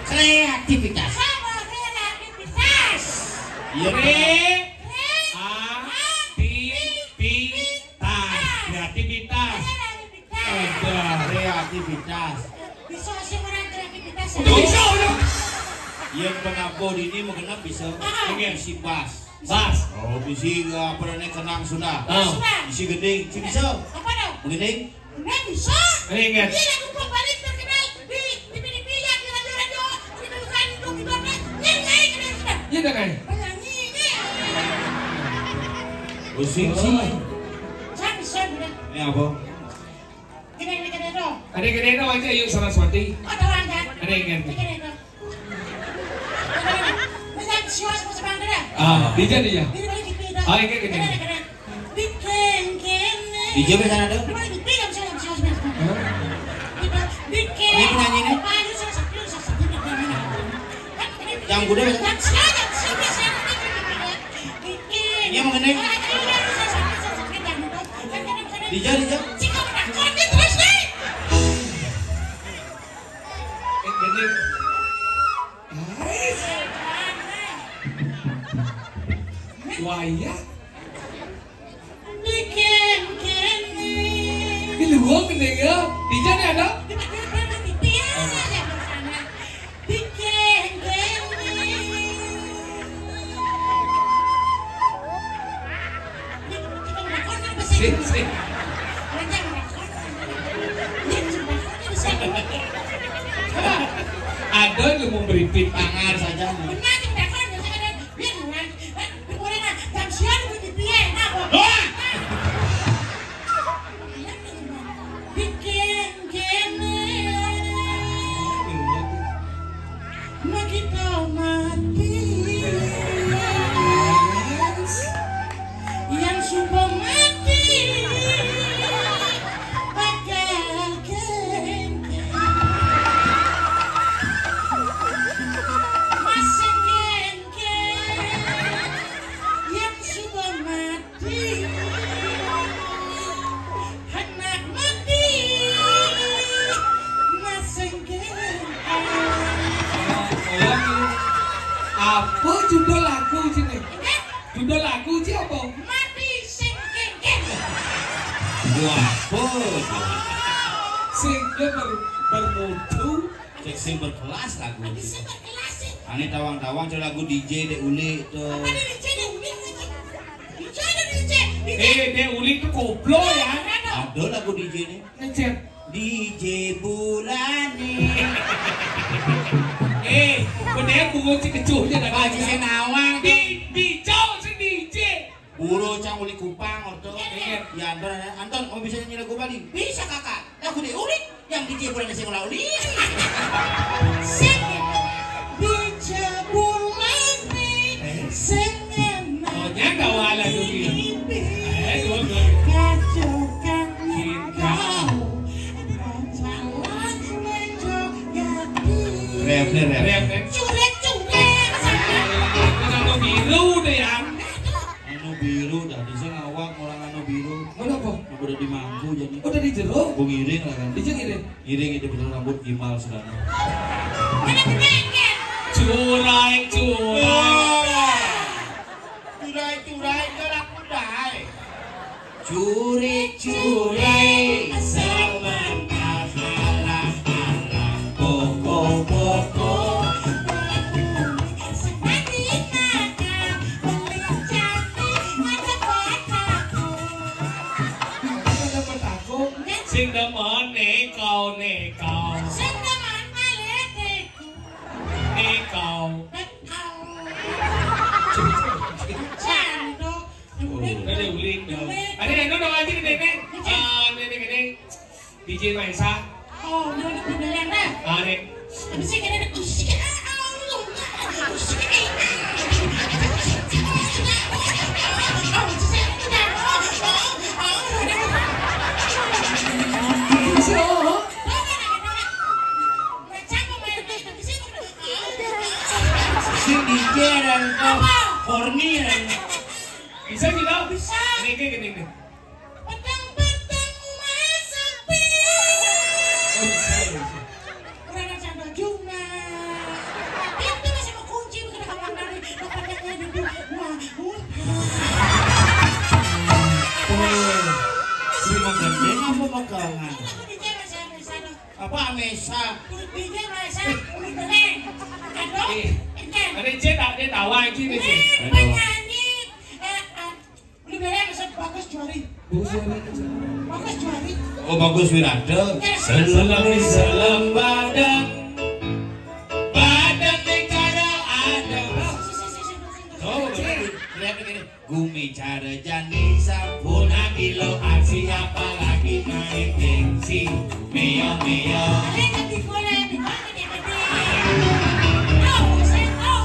Kreativitas. Sama relativitas. Iya. Kreativitas. Kreativitas. Bisa sih orang kreativitas. Bisa dong. Yang penabur ini mengenal bisa isi bas. Bas. Oh, bisi apa namanya kenang sudah. Sudah. Bisi geding, bisa. Apa dong? Mengenai Nggak bisa. Ingat. Dia lagu balik terkenal di TV yang di radio di bukan di mana. Nyanyi kan sudah. Iya dah kan. Penyanyi ini. Using sih. Saya bisa bilang. Ini apa? Gini dong. Ada gede dong aja yuk Saraswati. Ada orang kan? Ada yang ganti. Gini dong. Macam siapa semua bangga dah. Dija dia. Ini balik di pindah. Ah, ini gini. Bikin. Di Jawa sana ada? Di balik di pindah misalnya siapa. Bikin. Ini penyanyi ini? Ayo saya satu. Yang kuda Yang saya biasa bikin. Ini yang mengenai? Dija. Jika menakut terus nih. Gede. Waya. Bikin kini. Ini luang gede ya. Dija nih ada. Sih. Ada yang mau beri Tangan saja. Yang sudah mati bakal ganti. Masih ganti yang sudah mati anak mati masih ganti. Apa judul lagu sini? Judul lagu sih apa? Mati sing ganti. Wah, Sehingga bermutu. sing berkelas lagu. Mati sing berkelas sih. Ani tawang-tawang cari lagu DJ dek uli tuh. Apa nih DJ nih? DJ. Dia ulik tuh koplo ya. Ada lagu DJ ini. Ngecet. DJ Bulani. Bener bungo si kecuhnya dah. Baji senawang tuh. Dijau si DJ. Buru cang uli kupang oto. Ingat. Ya Anton, kamu bisa nyanyi lagu Bali? Bisa kakak. Lagu dek uli yang DJ Bulani sing ulah uli. Sing DJ Bulani sing Oh nyangka wala tuh dia. Kacukan kau jalan menjogati. Rap. Curek Anu biru deh ya. Anu biru dah di sini awak orang anu biru. Kenapa? Aku udah dimangku jadi. Oh dari jeruk. Aku ngiring lah kan. Dijeng ini. Ngiring itu betul rambut gimal sudah. Mana penyanyi? Curai. Curai gerak mudai. Curai sementara halang pokok. Mati neko. Sing teman maleteku. Neko. Sandok. Ada uling dong. Ada yang dong aja nih nenek. Nenek. DJ Maisa. Oh, ini beneran dah. Nek. Tapi sih kena kusik. Sindiran horny Bisa tidak? Bisa. Ini kayak gini nih. Petang-petang rumah sepi. Oh, bisa. Udah ada sandal juga. Itu masih mau kunci begitu kamar dari tempatnya duduk. Wah, si Magendeng apa Magelangan? aku DJ masih ada di sana. Apa Amesa? DJ masih udah keren. Aduh, ikan. Ada dia tawa aja nih sih. Penyanyi. Udah keren masih bagus juari. Bagus juari. Oh bagus Wirada. Selam badan negara ada. Oh lihat begini. Gumi cara jani sampuna kilo aksi apalagi main gengsi. Meo. Ada yang digoreng di mana dia gede. Oh,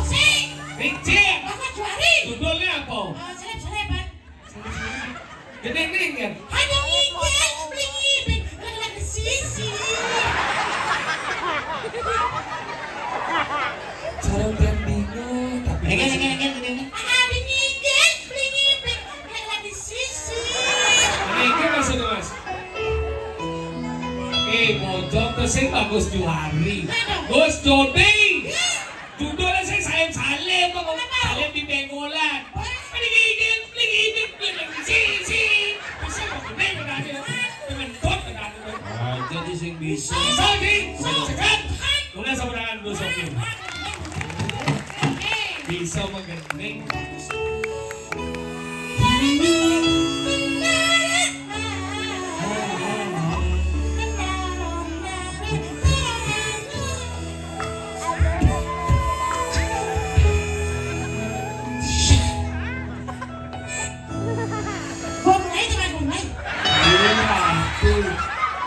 sih. Nicik. Bagus juari. Judulnya apa? Seleb-seleban. Gede nih kan? Ada ngigel, beli ngibin, lagi ke sisi. Cara yang bingung tapi Enggak. Ada ngigel, beli ngibin, lagi ke sisi. ini maksudnya mas. Mojok tuh sih bagus juari. Gus Jody. Judulnya sih Salim kok Salim di Bengolan. Ini gigit, sih. Bisa kok gede berarti. Dengan bot berarti. Jadi sing bisa. Bisa sih, sekat. Mulai sama dengan dulu sopir. Bisa menggendeng.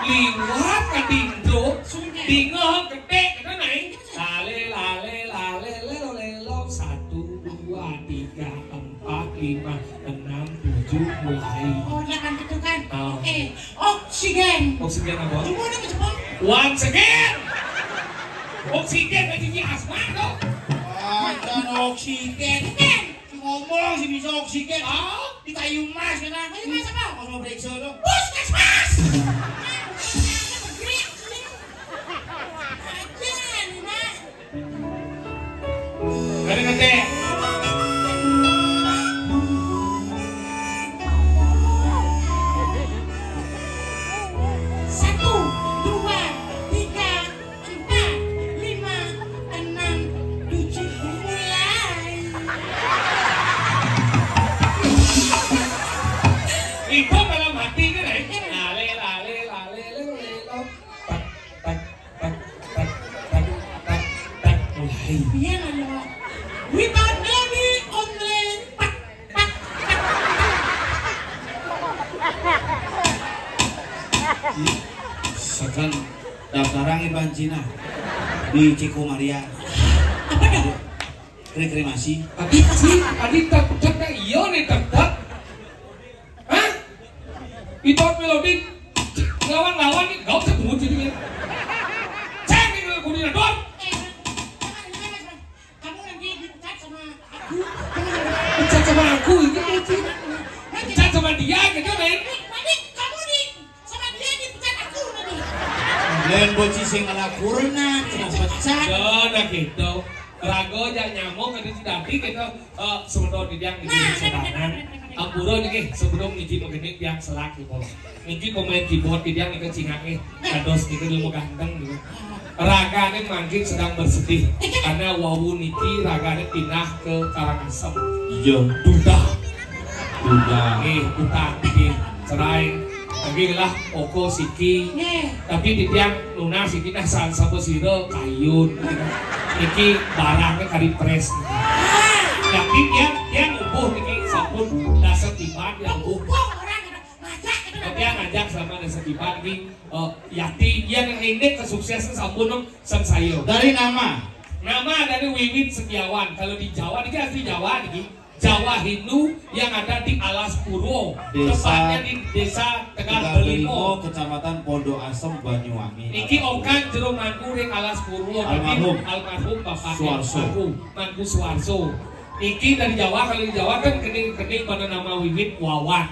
Liwat ke dindro, dingok gede kita naik. Lale, lelo, 1, 2, 3, 4, 5, 6, 7, mulai. Oh, jangan gitu kan. Oh. Oksigen. Oksigen apa? Cuma udah Jepang. Once again. Oksigen jadi asma dong. Jangan oksigen. Si ngomong si bisa oksigen. Di kayu mas kan? Kayu mas apa? Mau periksa dong. Puskesmas. Gede gede. Satu, 2, 3, 4, 5, 6, 7 mulai. Itu kalau mati kan lale, lelo. Tak mulai. Biar ada. Without any online. Sekarang daftaran Iban Cina di Cikumaria. Apa dong? Kremasi. Adi tak iya nih tak. Hah? Itu melodi lawan nih gak usah tunggu jadi. Cek nih kuliah dong. Kamu nanti dipecat sama aku. Pecat sama aku itu pecat sama dia gitu nih. Nanti kamu sama dia dipecat aku nanti. Lain bocil sing ngalakurna, cenah pecat. Nah gitu. Rago jangan nyamuk kan itu tadi gitu. Sebelum dia ngisi sedangan. Ampuro nih sebelum ngisi begini yang selaki kok. Ngisi pemain keyboard dia nih kecingake. Kados gitu ilmu ganteng gitu. Ragane mangkin sedang bersedih karena wawu niki ragane pindah ke Karangasem. Iya. Duda. Udah. Utang niki cerai lagi lah Oko Siki. Tapi di tiang Luna Siki nah sama siro kayun. Iki barangnya kari pres. Tapi tiang umpuh niki sampun dasar tiban yang umpuh. Dia ngajak sama dasar tiban niki Yati yang ini kesuksesan sampun dong sang sayo. Dari nama dari Wiwit Setiawan. Kalau di Jawa niki asli Jawa niki. Jawa Hindu yang ada di Alas Purwo, tepatnya di Desa Tegal Belimo, Kecamatan Pondok Asem, Banyuwangi. Iki okan jero mantu ring Alas Purwo, almarhum Bapak Suwarso, mantu Suwarso. Iki dari Jawa, kalau di Jawa kan kening pada nama Wiwit Wawan.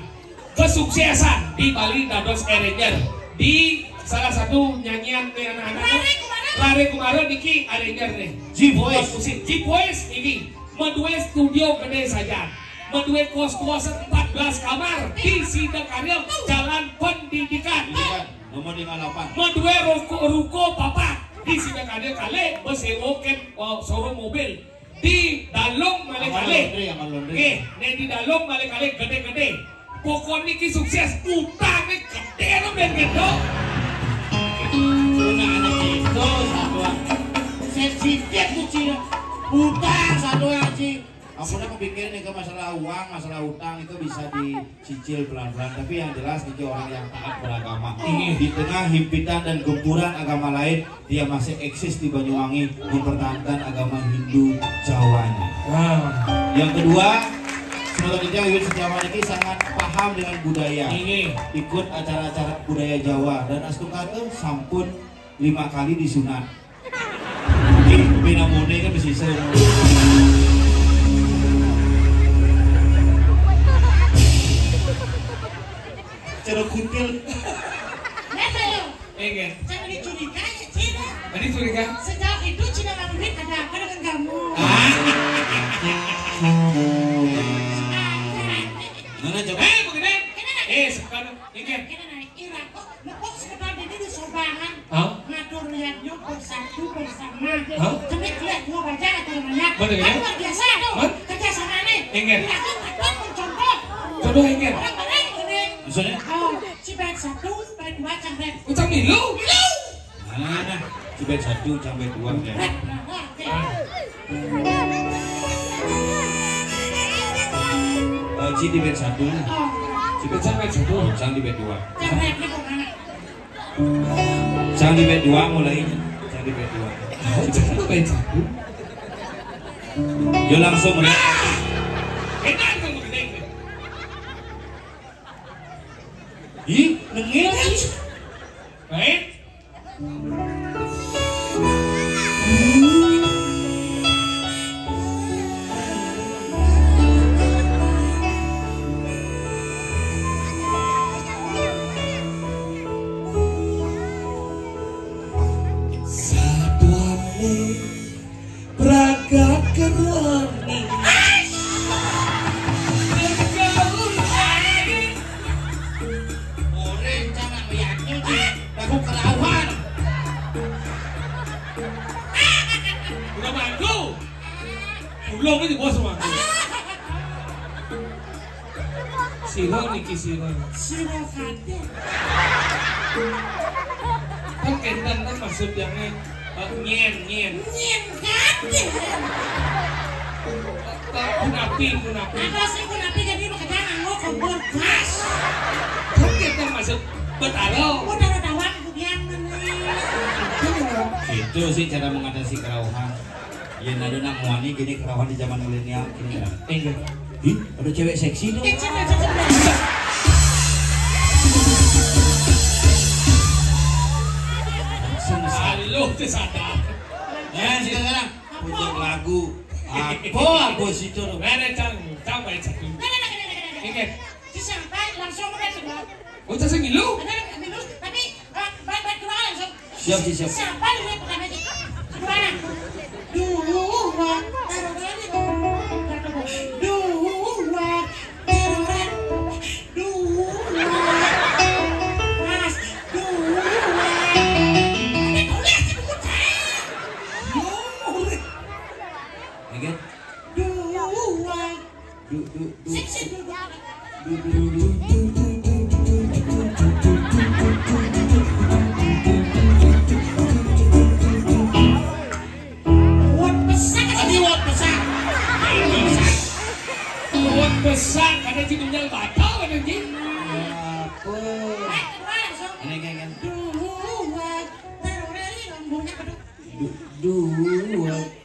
Kesuksesan di Bali dados Arranger di salah satu nyanyian anak-anak. Lare kemarin niki Arranger nih. G-Boys niki. Medue studio gede saja, medue kos-kosan 14 kamar di Sidakarya Jalan Pendidikan. Nomor 58. Medue ruko papat di Sidakarya kale besewoken showroom mobil di Dalong Malekale. Di Dalong Malekale gede-gede. Pokok niki sukses utangnya gede lo ben gede. Una anak itu satu. Sensitif tuh Cina. Utang satu aja. Aku udah kepikiran nih ke masalah uang, masalah utang itu bisa dicicil pelan-pelan. Tapi yang jelas ini orang yang taat beragama. Di tengah himpitan dan gempuran agama lain, dia masih eksis di Banyuwangi mempertahankan agama Hindu Jawanya. Yang kedua, semoga kita Wiwit Setiawan ini sangat paham dengan budaya. Ikut acara-acara budaya Jawa dan astukatu sampun 5 kali disunat. Bina mone kan bisa seru. Cara kuntil. Enggak. Jangan dicuriga ya Cina. Tadi curiga? Sejauh itu Cina Wiwit ada apa dengan kamu? Mana coba? Begini. Sekarang ingin. Ira kok sekedar ini disobangan. Ngatur lihat yuk bersatu bersama. Cemik lihat dua baca atau namanya. Kan luar biasa tuh. Kerjasama nih. Ingin. Ira kok mencontoh. Contoh ingin. Orang-orang ini. Misalnya? Si bed 1, bed 2, cangret. Utang milu. Mana? Si bed 1 sampai 2 ya. Si di bed 1. Si bed sampai 1. Jangan di bed 2. Cangret ini kemana? Jangan di bed 2 mulainya. Jangan di bed 2. Jangan bed 1. Yo langsung mulai. Enak kan begini. Ih, nengil. Baik. Belum itu bos semua. Siro niki siro. Siro kate. Kan kentan kan maksud yang nyen. Nyen kate. Kunapi. Apa sih kunapi jadi makanya nganggo kompor gas. Kan kentan maksud betaro. Udah tawang kudian meneh. Itu sih cara mengatasi kerauhan. Ya nado nak muani gini kerauhan di zaman milenial gini kan. Enggak. Ih, ada cewek seksi tuh. Halo, sadar. Sekarang punya lagu. Apa sih itu? Mana cang baik satu. Ingat. Sampai langsung mereka sudah. Oh, cang ngilu. Tapi baik kedua langsung. Siap. Sampai dulu pertama aja. Kedua. Dua. dua.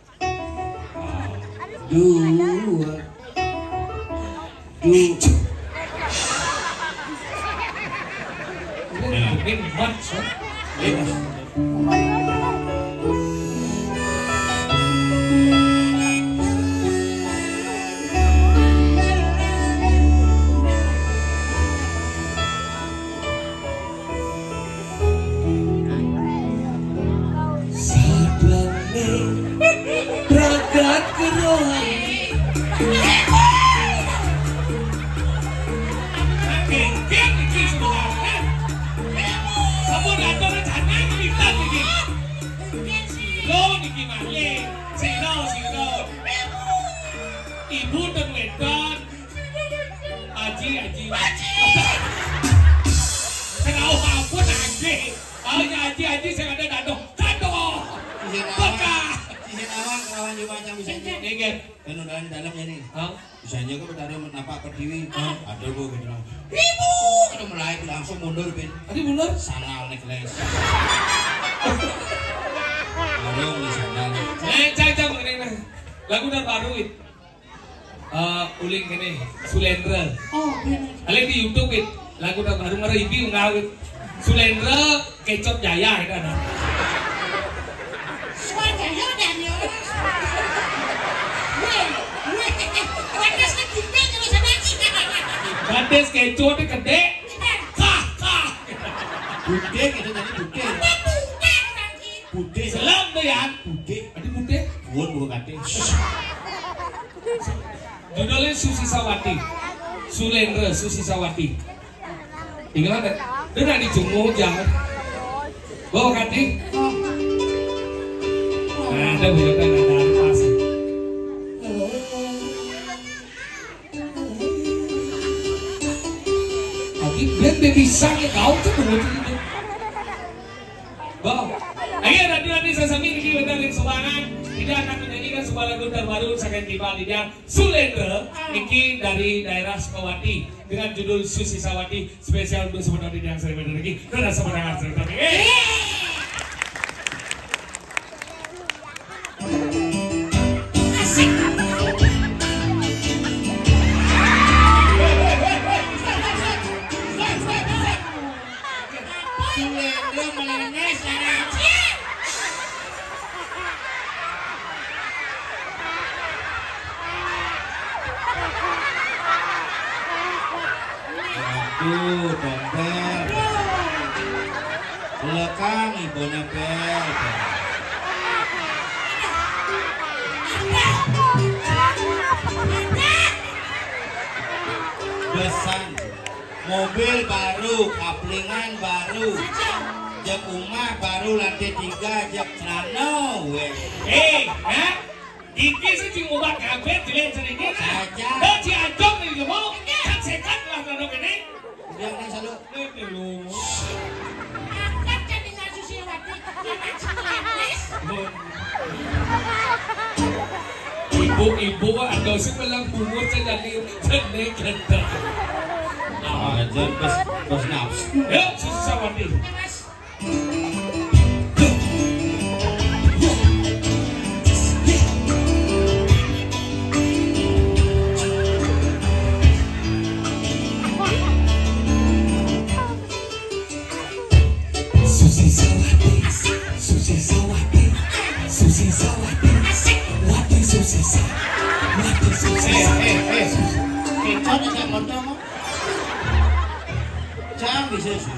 Ibu dan wedan Aji kenal apa nanti Aji saya ada dado Baka Sisi kawan juga macam bisa Negen kan udah di dalamnya nih bisanya kan bertaruh menapak perdiwi ada gue gitu ibu udah mulai langsung mundur bin tadi mundur sandal necklace baru di sandal cang mengenai lagu terbaru itu uling ini Sulendra kalian di YouTube itu lagu terbaru nge-review ngawit Sulendra Kecot Jaya itu ada Jaya dan yo Bandes Kecot itu gede bude gitu tadi bude selam tuh ya bude ada bude bukan kate judulnya Susi Sawati Sulendra Susi Sawati tinggal ada dan di Jumbo jangan bawa kati ada bukan ada pas lagi ben bisa ya kau tuh begitu bawa ayo radio sesami ini benar di Subangan tidak akan menyanyikan sebuah lagu terbaru saking tiba lidah Sulendra Niki dari daerah Sukawati dengan judul Susi Sawati spesial untuk sebenarnya yang sering lagi dan sebenarnya sering lagi Dokter lekang ibunya bel besan mobil baru kaplingan baru jek umah baru lantai 3 jek celana Iki sih cuma obat kabel jelek sedikit saja dan si Ajong ini mau kan sekat lah nonton ini dia ini selalu ini lu angkat jadi nggak Susi Wati ibu ada sih bilang bumur saya jadi jenek jenek aja bos nafsu ya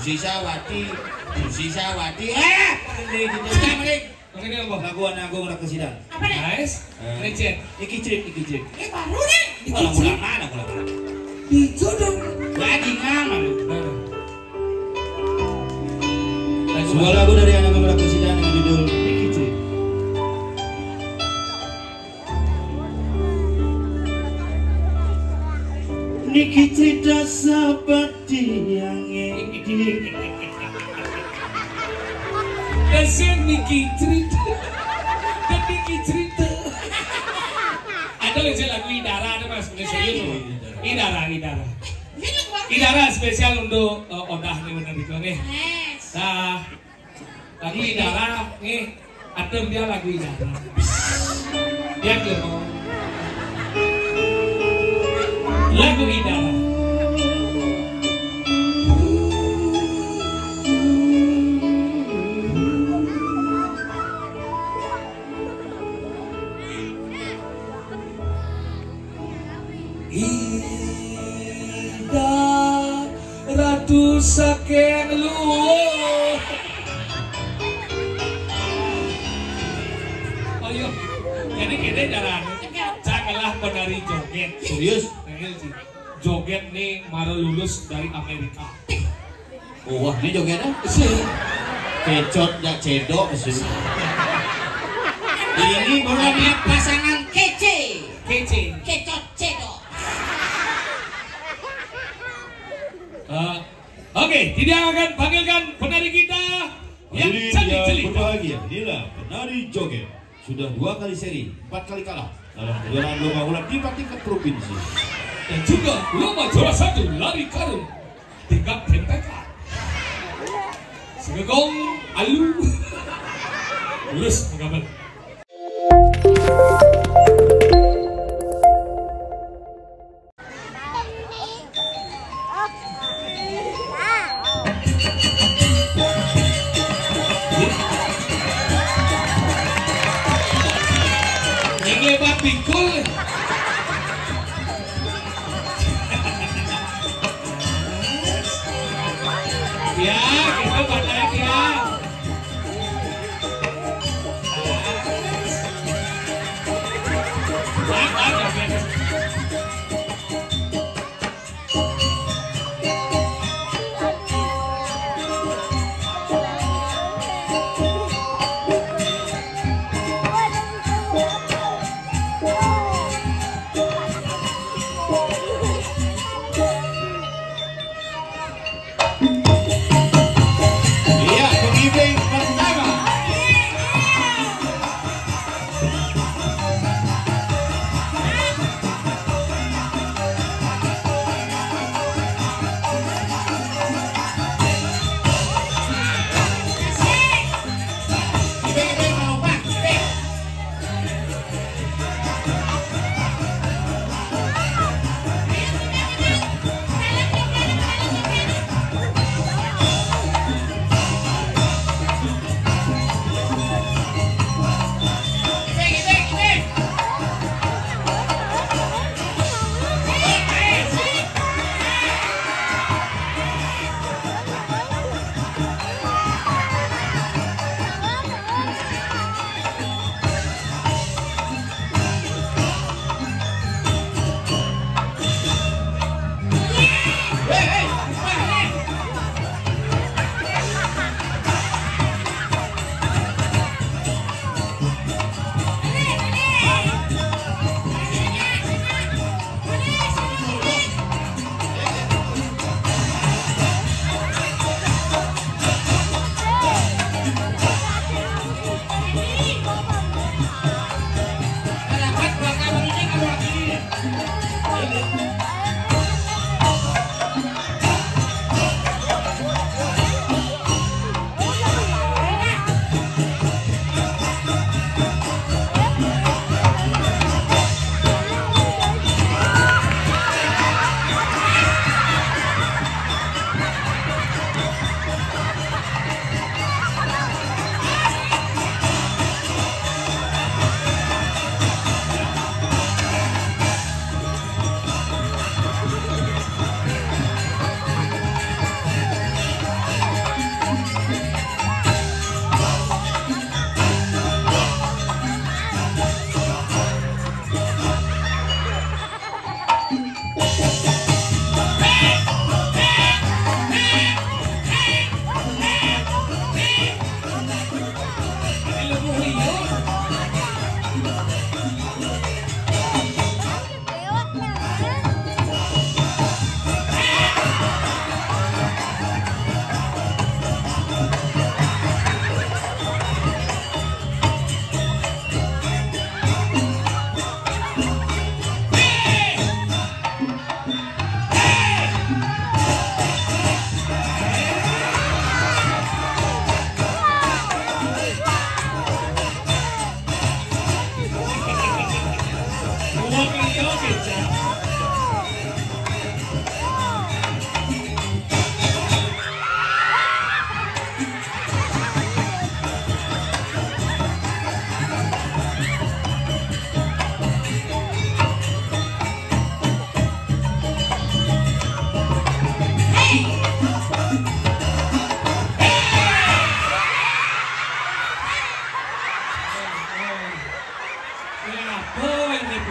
Susi Sawati Susi Sawati ini apa? laguan agung nak kesidang apa nih? Nice recet iki cek Ini baru nih pulang mana itu dong lagi ngama lu sebuah lagu dari anak agung nak kesidang dengan judul iki cek Niki cerita seperti yang ini Kasian Niki cerita dan Niki cerita ada aja lagu Idara ada mas serius Idara spesial untuk Odah nih benar itu nih nah lagu Idara nih Atur dia lagu Idara. Dia mau lagu Idara. Ida ratu saking luhur. Ayo, jadi kene jalan. Janganlah penari joget. Serius? Joget nih baru lulus dari Amerika. Oh, wah, ini jogetnya? Sih. Kecot ya cedok sih. Ini bukannya pasangan kece. Kecot cedok. Oke, tidak akan panggilkan penari kita yang cantik-cantik. Berbahagia, inilah penari joget. Sudah 2 kali seri, 4 kali kalah dalam kejuaraan lomba ulat di tingkat provinsi. Dan juga lomba juara 1 lari karung tingkat pentakan. Segegong alu lurus menggambar. Ini buat pikul. Ya, kita banyak ya. Iya, pengiring pertama.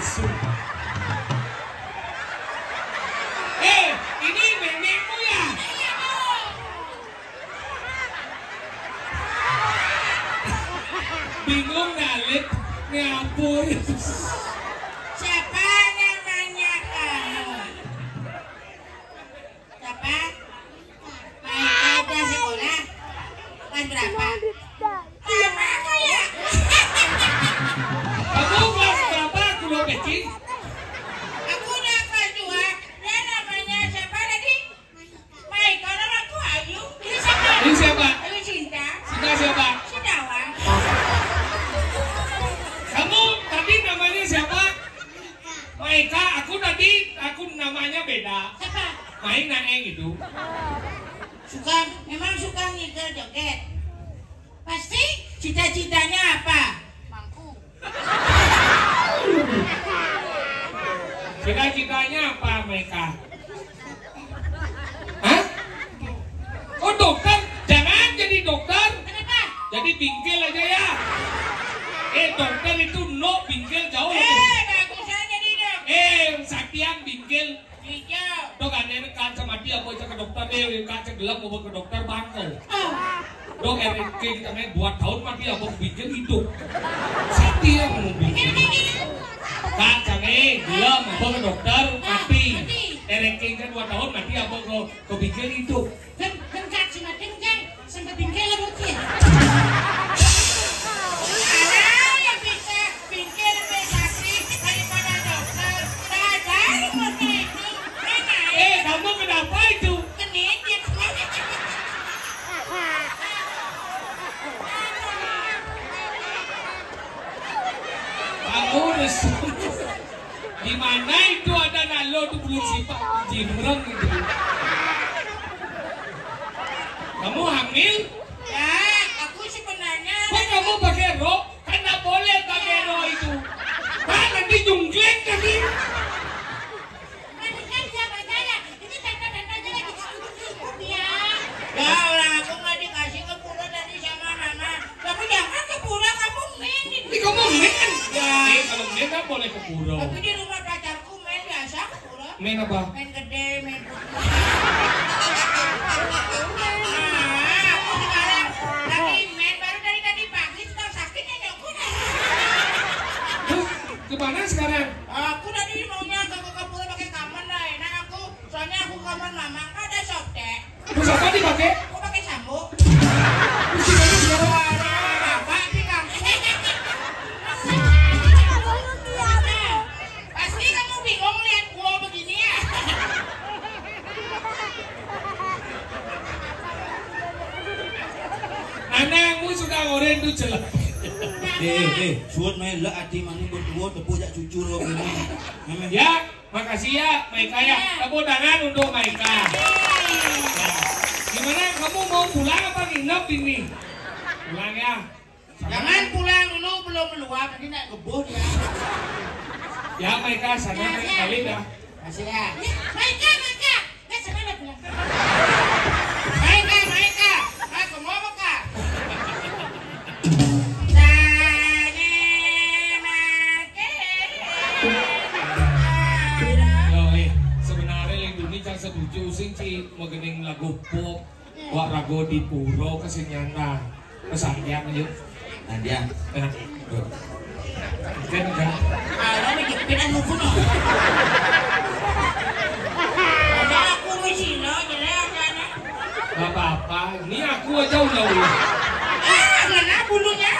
mesum. Ini nenekmu ya? Bingung Nalip, ngapur. Siapa namanya kamu? Siapa? Maika udah sekolah? Kelas berapa? Sama aku ya. Kamu kelas berapa? Aku lo kecil. Aku udah kelas 2. Dia namanya siapa tadi? Maika, namaku Ayu. Ini siapa? Ini siapa? Ayu Cinta. Cinta siapa? Cindawang. Kamu tadi namanya siapa? Maika. Aku namanya beda. Siapa? Main naeng itu. Memang suka ngigel joget. Pasti cita-citanya apa? Mangku. Cita-citanya apa Maika? Hah? Oh dokter? Jangan jadi dokter. Kenapa? Jadi bingkil aja ya. Dokter itu no bingkil jauh lebih. Bagusan jadi dok. Saktian bingkil. Hijau. Dok aneh kaca mati apa ke dokter kaca gelap mau ke dokter bangkel. Dok kita main 2 tahun mati apa bingkil hidup. Saktian mau bingkil. Kaca gelap mau ke dokter mati. Kan 2 tahun mati apa ke bingkil hidup. Kan kaca mati kan sampai bingkil lah bocil. Kamu kenapa itu? Kamu di mana itu ada nalo tuh belum sifat jimreng gitu. Kamu hamil? Ya, aku sebenarnya. Kok kamu pakai rok? Kan nggak boleh pakai rok itu. Kan nanti jungklek tadi. Ya orang aku nggak dikasih ke pura tadi sama mama. Tapi jangan ke pura, kamu main. Ini kamu main? Ya. Kalau main kan boleh ke pura. Tapi di rumah pacarku main biasa ke pura. Main apa? Main gede, main putih. Aku sekarang lagi main baru dari tadi pagi sudah sakitnya nyokku. Terus kemana sekarang? Aku tadi maunya ke pura pakai kamar lah. Enak aku, soalnya aku kamar mama nggak ada softtek. Terus apa dipakai? Aku pakai sambuk. Terus gimana sekarang? Bapak sih kamu. Pasti kamu bingung lihat gua begini ya. Anakmu sudah ngoren tuh jelas. Suat main lah hati mana berdua tepuk jak cucu lo ini. Ya, makasih ya Maika ya. Tepuk tangan untuk Maika. Gimana kamu mau pulang apa nginep ini? Pulang ya. Jangan pulang dulu, belum meluap, nanti naik kebun ya. Ya Maika sana kali dah. Masih ya. Maika. Nggak sana pulang. Maika. Aku mau buka. Sebenarnya Indonesia setuju sing ci mengening lagu pop. Wak rago di puro kesenyana. Kesayang yuk. Nadia. Kan. Ada nih kepikiran lupa nih. Ada aku mesino, jadi ada. Gak apa-apa. Ini aku aja udah. Mana bulunya?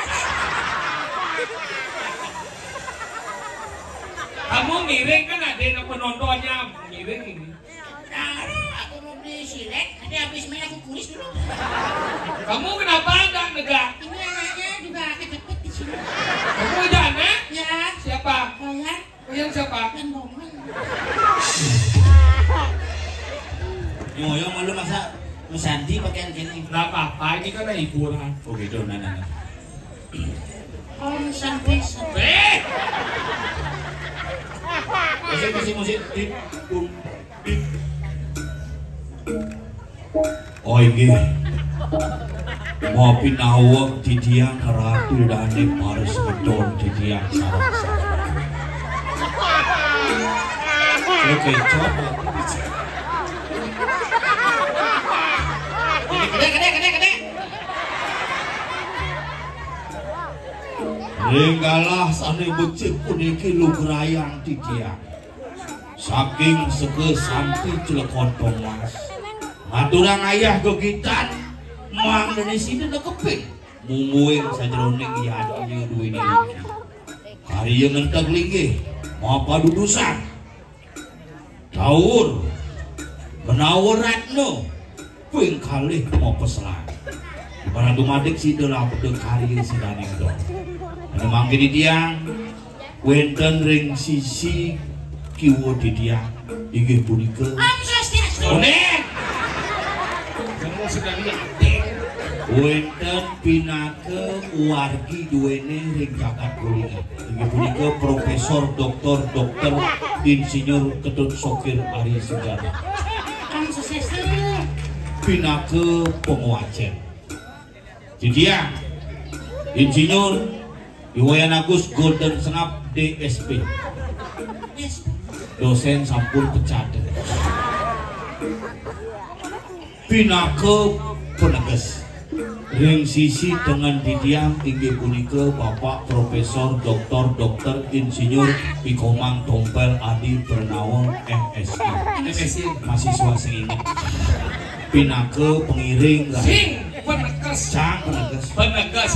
Kamu miring kan ada yang penontonnya miring ini. Aku mau beli silek, nanti habis main aku kulis dulu. Kamu kenapa enggak negak? Ini anaknya juga kejepit di sini. Kamu ada anak? Ya. Siapa? Kalian? Yang siapa? Yang bohong. Yang malu masa Santi pakaian gini. Nggak apa-apa, ini kan hiburan. Oh gitu, nah. Om sampai. Musik. Oh ini mau pinawak di dia keratu dan paris beton di dia sarang. Oke, cocok. Gede. Ringgalah sane becik puniki lugrayang tidiang. Saking seke sampi celekon Thomas. Maturang ayah gegitan mang dene sini nekeping. Mumuing sajroning yadi duweni iki. Karya ngentek linggih mapa dudusan. Daur menawur ratno ping kalih mapa selang. Para dumadik sidelah pedhe karya sidane dong. Ana mangke tiang wenten ring sisi kiwa tiang inggih punika Om Swastiastu. Onen Jangan sudah lihat. wenten pinake wargi duwene ring jagat kulingan inggih punika Profesor Doktor Insinyur Ketut Sokir Ari Sujana Om Swastiastu. pinake penguacen tidiang Insinyur Iwayan Agus Golden Sengap DSP dosen sampul pecadet pinake peneges ring sisi dengan didiang inggih punika Bapak Profesor Doktor Insinyur Pikomang Tompel Adi Pernawon MSI mahasiswa sing inget pinake pengiring Sing penegas. cang peneges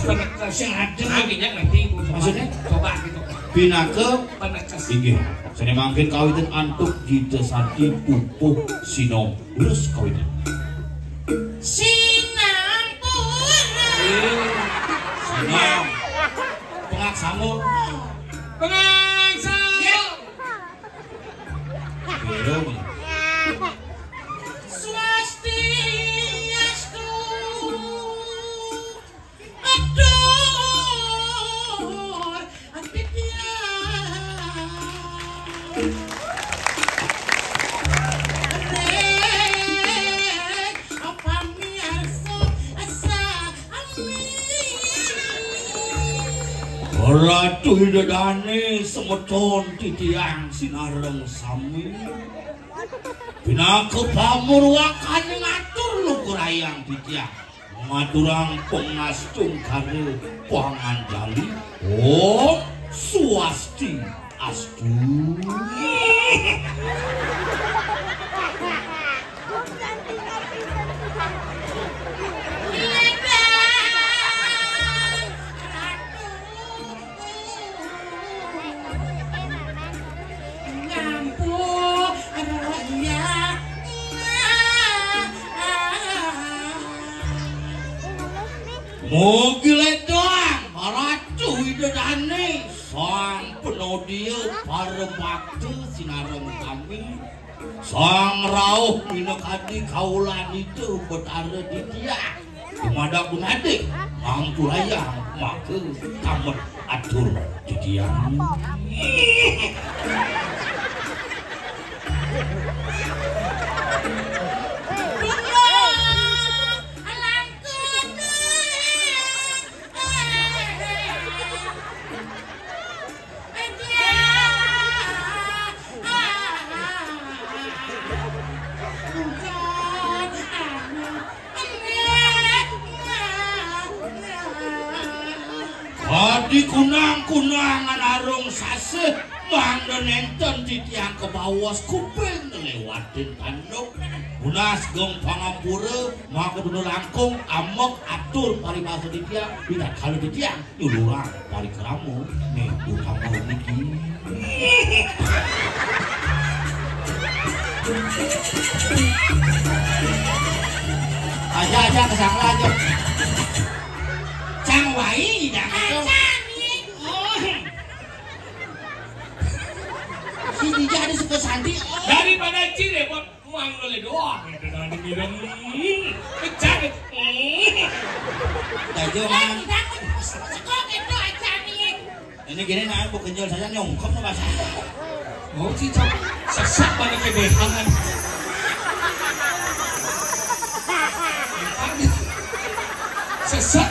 Yang ada akhirnya nanti Maksudnya? coba gitu. pinake Penegas. inggih sene mangkin kawitan antuk ditesati pupuh sinom terus kawitan Sinampura. sinom pengak sangu Pengangsa. biro Swastiastu. Adur Aditya. Ratu hidadane semeton titiang sinareng sami pinake pamurwakan ngatur lukurayang titiang ngaturang pengastung kare pangandali oh swasti astu Mogile doang Ratu hidadane sang penodio para bakti sinareng kami sang rauh minakadi kaulan itu betara di dia dimadak bunadik mampu layang maka tamat atur di dia Adi kunang-kunangan arung saseh mangga nenten titiang kebawas kuping ngelewatin tanduk unas gong pangampura maka dulu langkung amok atur paribasa titiang tidak kalau titiang nyulurang pari keramu nih utang mau niki aja kesangla aja cang wai dah si Dija ada suka santi Daripada cire buat mang oleh doang itu nanti bilang pecah Tajo mah ini gini nah bukan jual saja nyongkok no bahasa oh sih cok sesak banget kebehangan sesak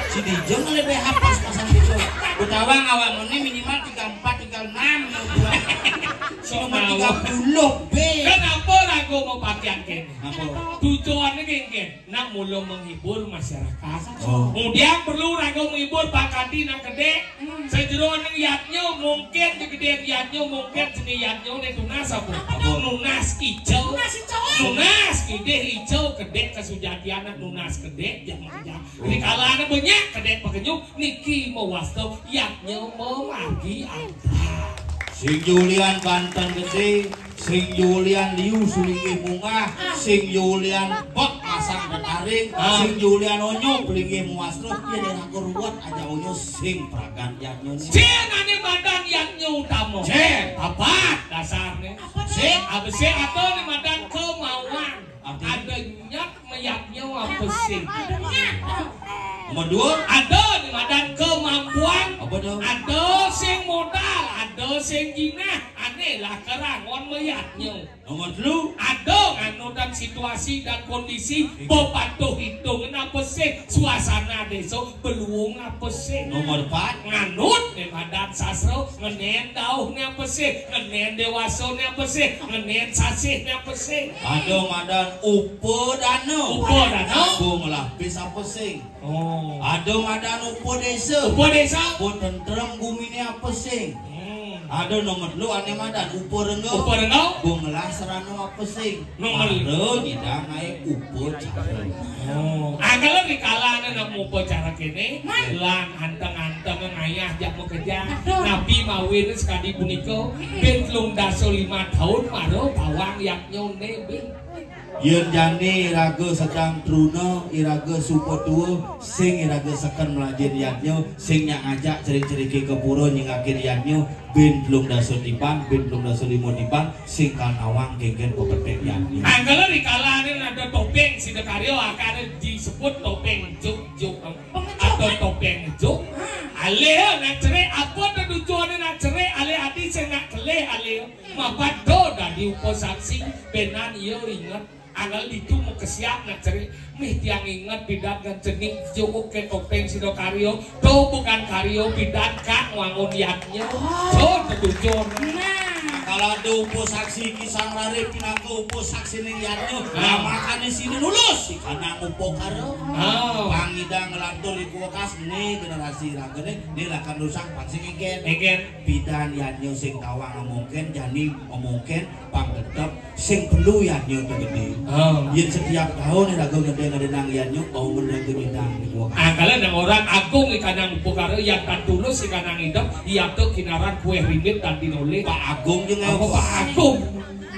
si Dija lebih hapus pasang Dija utawang awal ini minimal 34 tinggal 6 Nomor 30 B. Kenapa aku mau pakaian kene? Apa? Tujuannya gini, nak mulu menghibur masyarakat. Oh. Kemudian perlu ragu menghibur Pak Kadi nak gede. Sejero neng yatnya mungkin kegedean yatnya mungkin seni yatnya nih tunas apa? Nunas hijau. Nunas gede hijau gede kesujatian nunas gede jangan jangan. Di kalanya banyak gede pekenyuk niki mau wasto yatnya mau lagi ada. Sing Julian Banten gede, sing Julian Liu sulingi bunga, sing Julian bak masang dan taring, sing Julian onyo belingi muasro, ya dan aku ruwet aja onyo sing pragan yatnya. Cien ane badan yatnya utama. Cien Tepat dasarnya. Cien Apa sih atau nih badan kemauan? Ada nyak meyaknya apa sih? Nomor 2 Ada nih badan kemampuan. apa dong? Ada sing modal, ada sing jinah, aneh lah kerangon meyaknya. Nomor 3 Ada nganu dan situasi dan kondisi bopatuh hitung apa sih suasana desa beluung apa sih? Nomor 4 Nganut nih badan sasro ngenen dauh nih apa sih? Ngenen dewasa nih apa sih? Ngenen sasih nih apa sih? ada madan upo dano. Upo dano? Upo ngelapis apa sing? Oh. Ada madan upo desa. Upo desa? Upo tentrem bumi ini apa sing? Ada nomor 2 ane madan upo rengo. Upo rengo? Upo ngelah serano apa sing? Nomor Maro tidak naik upo cara. Oh. Angkala di kalana nemu upo cara kene lan anteng-anteng ngayah jak mau kerja. Nabi mawin sekali puniko ben 35 tahun maro bawang yak nyone ben. Yen jani iraga sedang truno iraga supo tua sing iraga sekan melajin yatnyo sing yang ngajak cerik-ceriki ke pura nyingakin yatnyo ben belum daso dipan ben belum daso limo dipan sing kan awang genggen pepetek yatnyo. Angkala di kalana ada topeng sidakaryo akan disebut topeng juk atau topeng juk. Ale nak cerai apa tujuannya nak cerai ale hati saya nak keleh ale mapado dari uposaksi benan iyo ingat. Anggal itu mau kesiap nak cari mih tiang ingat bidan kan cening cukup ke topeng sidokaryo do bukan karyo bidan kak wangun yatnya do tujuan Kalau ada upo saksi kisah rare pinaku upo saksi ning yatnyo nah makanya sini lulus si karena upo karo pangida ngelantur di kulkas nih generasi ragene nih lakan rusang pansing iken bidan yatnyo sing tawang mungkin jani mungkin pang tetep sing perlu yatnyo tuh gede yen setiap tahun rago gede nang yatnyo mau bener tuh bidang di kulkas angkala nang orang agung ikanang upo karo yang kan tulus ikanang hidup iya tuh kinaran kue rimit dan dinole Pak Agung jeung Apa Pak Agung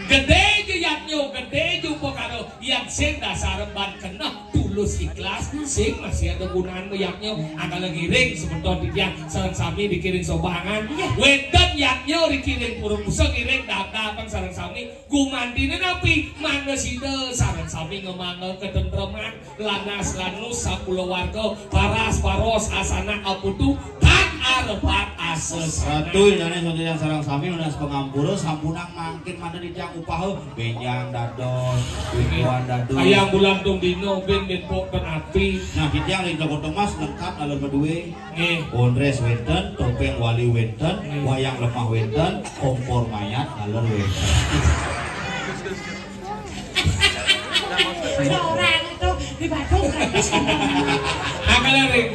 gede aja yatnyo gede aja upo karo yang sing dasar ban kena tulus ikhlas sing masih ada gunaan yatnyo angka lagi ring sebetulnya dia sarang sami dikiring sobangan wedan yatnyo dikiring purung pusang iring data-datang sarang sami gumandine napi mana sida sarang sami ngemangel ketentreman lanas lanus sapuluh warga paras paros asana aputu tak arepat ases Ratu dan yang sarang sami udah pengampura sampunang mangkin mana di tiang upah benjang dadon bibuan dadon ayam bulan tung dino ben pok dan api nah di tiang di Joko Mas lengkap alur berdua nggih ondres wenten topeng wali wenten wayang lemah wenten kompor mayat alur wenten orang itu di Bandung angkala ring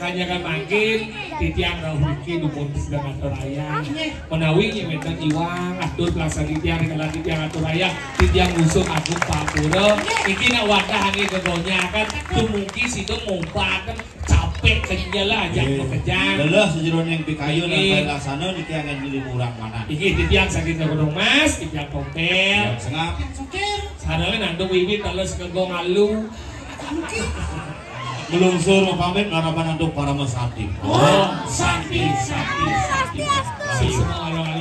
kanyakan mangkin di tiang rauhiki dukun sedang atur raya menawi wenten iwang atur pelaksanaan di tiang kalau di tiang atur raya di tiang musuh agung papura iki nak wadah ini kegonya kan tumungki situ mumpakan capek kenyala aja pekerjaan lelah sejeron yang pikayu dan baik laksana di tiang yang dilimuran mana iki di tiang sakit Gunung Mas di tiang Tompel sengap sadale nandung wiwit terus kegong alu belum suruh pamit ngarapan untuk para mesati sakti si semua orang